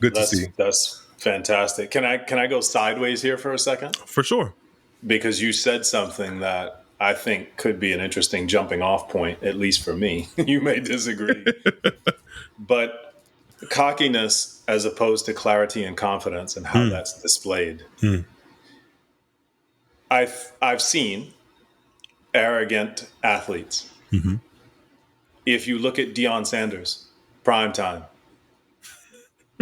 good to see. That's fantastic. Can I go sideways here for a second? For sure. Because you said something that I think could be an interesting jumping off point, at least for me. You may disagree, but cockiness as opposed to clarity and confidence, and how that's displayed. I've seen arrogant athletes. If you look at Deion Sanders, prime time,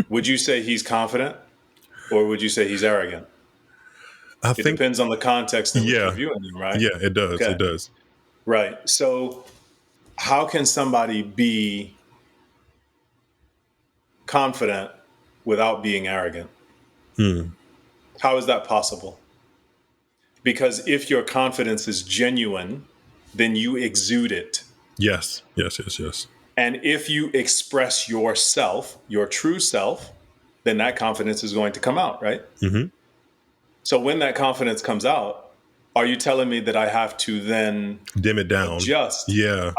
would you say he's confident, or would you say he's arrogant? It depends on the context in which you're viewing him, right? Yeah, it does. Okay. It does. Right. So how can somebody be confident without being arrogant? How is that possible? Because if your confidence is genuine, then you exude it. Yes. And if you express yourself, your true self, then that confidence is going to come out, right? So when that confidence comes out, are you telling me that I have to then dim it down? Adjust. Yeah.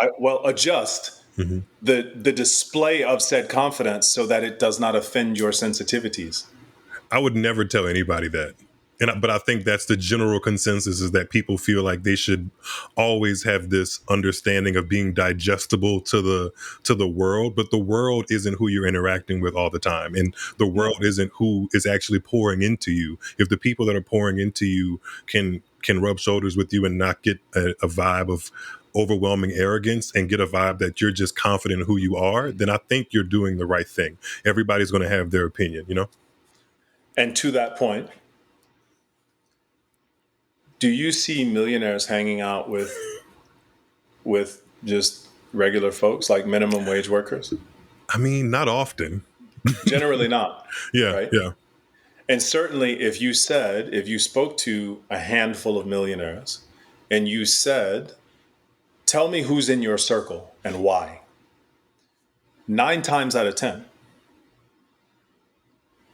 Adjust the display of said confidence so that it does not offend your sensitivities. I would never tell anybody that. But I think that's the general consensus, is that people feel like they should always have this understanding of being digestible to the world. But the world isn't who you're interacting with all the time. And the world isn't who is actually pouring into you. If the people that are pouring into you can can rub shoulders with you and not get a vibe of overwhelming arrogance and get a vibe that you're just confident in who you are, then I think you're doing the right thing. Everybody's going to have their opinion, you know? And to that point, do you see millionaires hanging out with just regular folks, like minimum wage workers? I mean, not often. Generally not. Yeah, right? yeah. And certainly if you spoke to a handful of millionaires and you said, tell me who's in your circle and why, 9 times out of 10,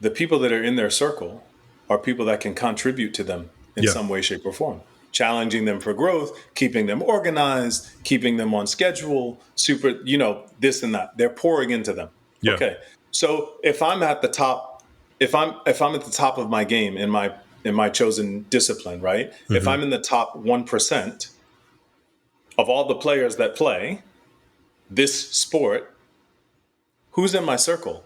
the people that are in their circle are people that can contribute to them in some way, shape, or form, challenging them for growth, keeping them organized, keeping them on schedule, this and that. They're pouring into them. Yeah. Okay. So if I'm at the top, if I'm at the top of my game in my chosen discipline, right? Mm-hmm. If I'm in the top 1% of all the players that play this sport, who's in my circle?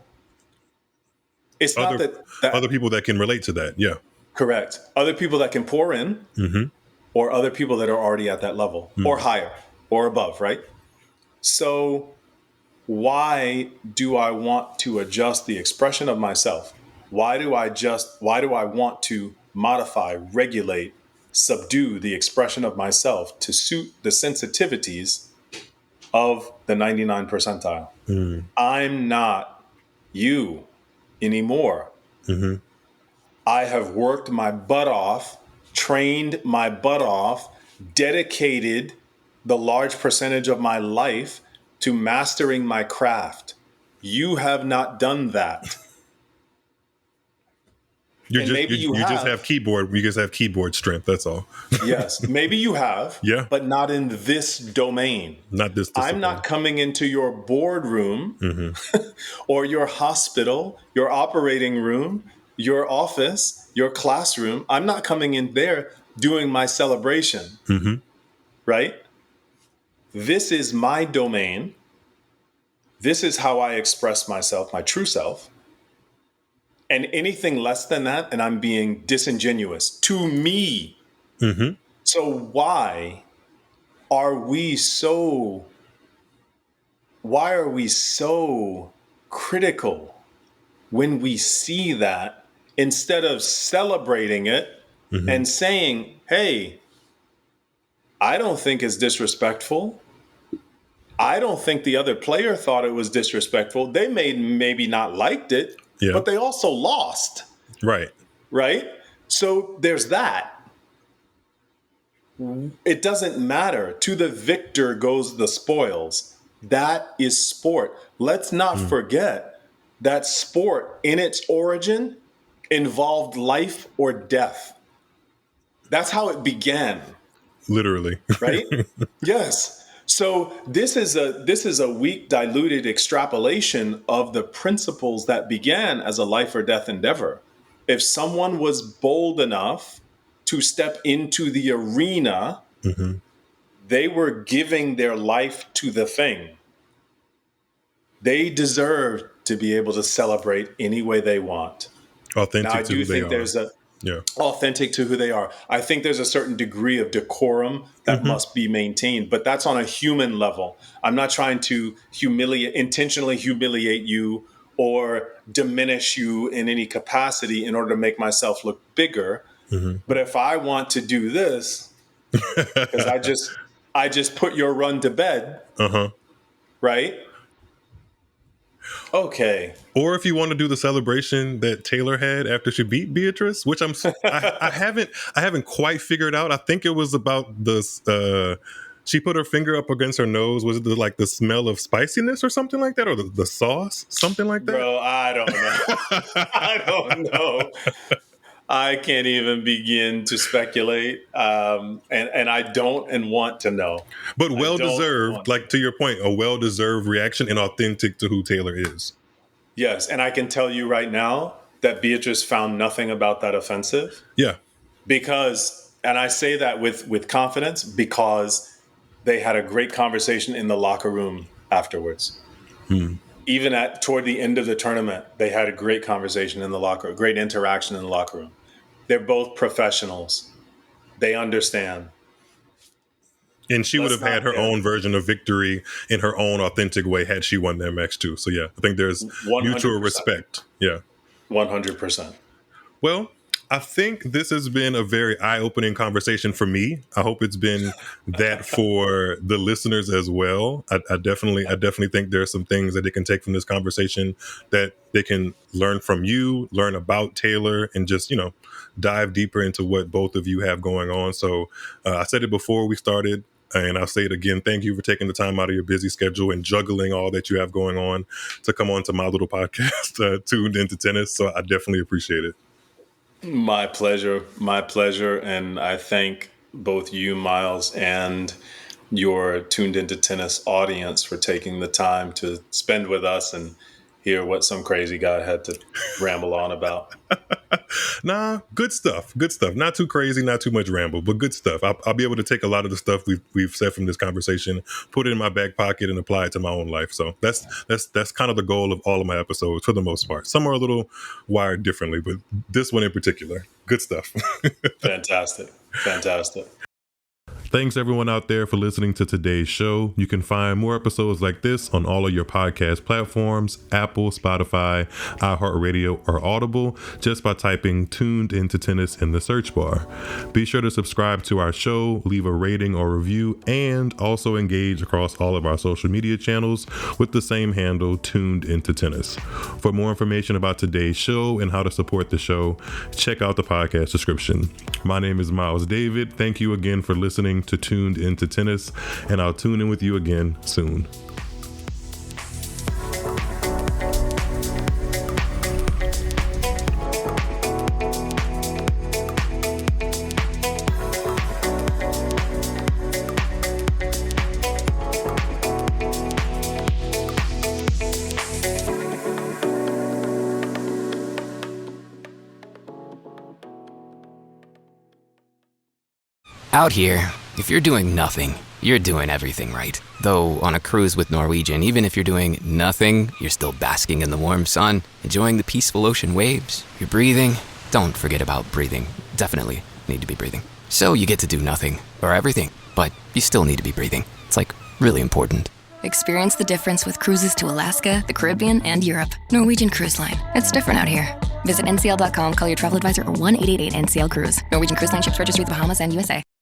It's not that other people that can relate to that. Yeah. Correct. Other people that can pour in, mm-hmm. or other people that are already at that level, mm-hmm. or higher or above, right? So why do I want to adjust the expression of myself? Why do I want to modify, regulate, subdue the expression of myself to suit the sensitivities of the 99 percentile? Mm. I'm not you anymore. Mm-hmm. I have worked my butt off, trained my butt off, dedicated the large percentage of my life to mastering my craft. You have not done that. You just have keyboard strength. That's all. Yes, maybe you have. Yeah, but not in this domain. Not this discipline. I'm not coming into your boardroom, mm-hmm. or your hospital, your operating room, your office, your classroom. I'm not coming in there doing my celebration. Mm-hmm. Right? This is my domain. This is how I express myself, my true self. And anything less than that, and I'm being disingenuous to me. Mm-hmm. So why are we so critical when we see that, instead of celebrating it, mm-hmm. and saying, hey, I don't think it's disrespectful. I don't think the other player thought it was disrespectful. They maybe not liked it. Yeah. But they also lost. Right. Right? So there's that. It doesn't matter. To the victor goes the spoils. That is sport. Let's not forget that sport in its origin involved life or death. That's how it began. Literally. Right? Yes. So this is a weak, diluted extrapolation of the principles that began as a life or death endeavor. If someone was bold enough to step into the arena, mm-hmm. they were giving their life to the thing. They deserve to be able to celebrate any way they want. Authentic now, I do think there's authentic to who they are. I think there's a certain degree of decorum that mm-hmm. must be maintained, but that's on a human level. I'm not trying to intentionally humiliate you or diminish you in any capacity in order to make myself look bigger. Mm-hmm. But if I want to do this, because I just put your run to bed, uh-huh. right? Okay. Or if you want to do the celebration that Taylor had after she beat Beatrice, which I haven't quite figured out. I think it was about this. She put her finger up against her nose. Was it the smell of spiciness or something like that, or the sauce, something like that? Bro, I don't know. I don't know. I can't even begin to speculate, and I don't and want to know. But well-deserved, to your point, a well-deserved reaction and authentic to who Taylor is. Yes, and I can tell you right now that Beatrice found nothing about that offensive. Yeah. Because, and I say that with confidence, because they had a great conversation in the locker room afterwards. Even toward the end of the tournament, they had a great conversation in the locker room, great interaction in the locker room. They're both professionals. They understand. And she would have had her own version of victory in her own authentic way had she won that match too. So yeah, I think there's 100%. Mutual respect. Yeah. 100%. Well, I think this has been a very eye-opening conversation for me. I hope it's been that for the listeners as well. I definitely think there are some things that they can take from this conversation that they can learn from you, learn about Taylor, and just, dive deeper into what both of you have going on. So I said it before we started, and I'll say it again. Thank you for taking the time out of your busy schedule and juggling all that you have going on to come on to my little podcast, Tuned Into Tennis. So I definitely appreciate it. My pleasure. My pleasure. And I thank both you, Myles, and your Tuned Into Tennis audience for taking the time to spend with us and hear what some crazy guy had to ramble on about. Nah, good stuff. Good stuff. Not too crazy, not too much ramble, but good stuff. I'll be able to take a lot of the stuff we've said from this conversation, put it in my back pocket, and apply it to my own life. So that's kind of the goal of all of my episodes for the most part. Some are a little wired differently, but this one in particular, good stuff. Fantastic. Thanks everyone out there for listening to today's show. You can find more episodes like this on all of your podcast platforms, Apple, Spotify, iHeartRadio, or Audible, just by typing Tuned Into Tennis in the search bar. Be sure to subscribe to our show, leave a rating or review, and also engage across all of our social media channels with the same handle, Tuned Into Tennis. For more information about today's show and how to support the show, check out the podcast description. My name is Myles David. Thank you again for listening to Tuned Into Tennis, and I'll tune in with you again soon. Out here, if you're doing nothing, you're doing everything right. Though on a cruise with Norwegian, even if you're doing nothing, you're still basking in the warm sun, enjoying the peaceful ocean waves. You're breathing. Don't forget about breathing. Definitely need to be breathing. So you get to do nothing, or everything, but you still need to be breathing. It's really important. Experience the difference with cruises to Alaska, the Caribbean, and Europe. Norwegian Cruise Line. It's different out here. Visit ncl.com, call your travel advisor, or 1-888-NCL-CRUISE. Norwegian Cruise Line ships registry the Bahamas and USA.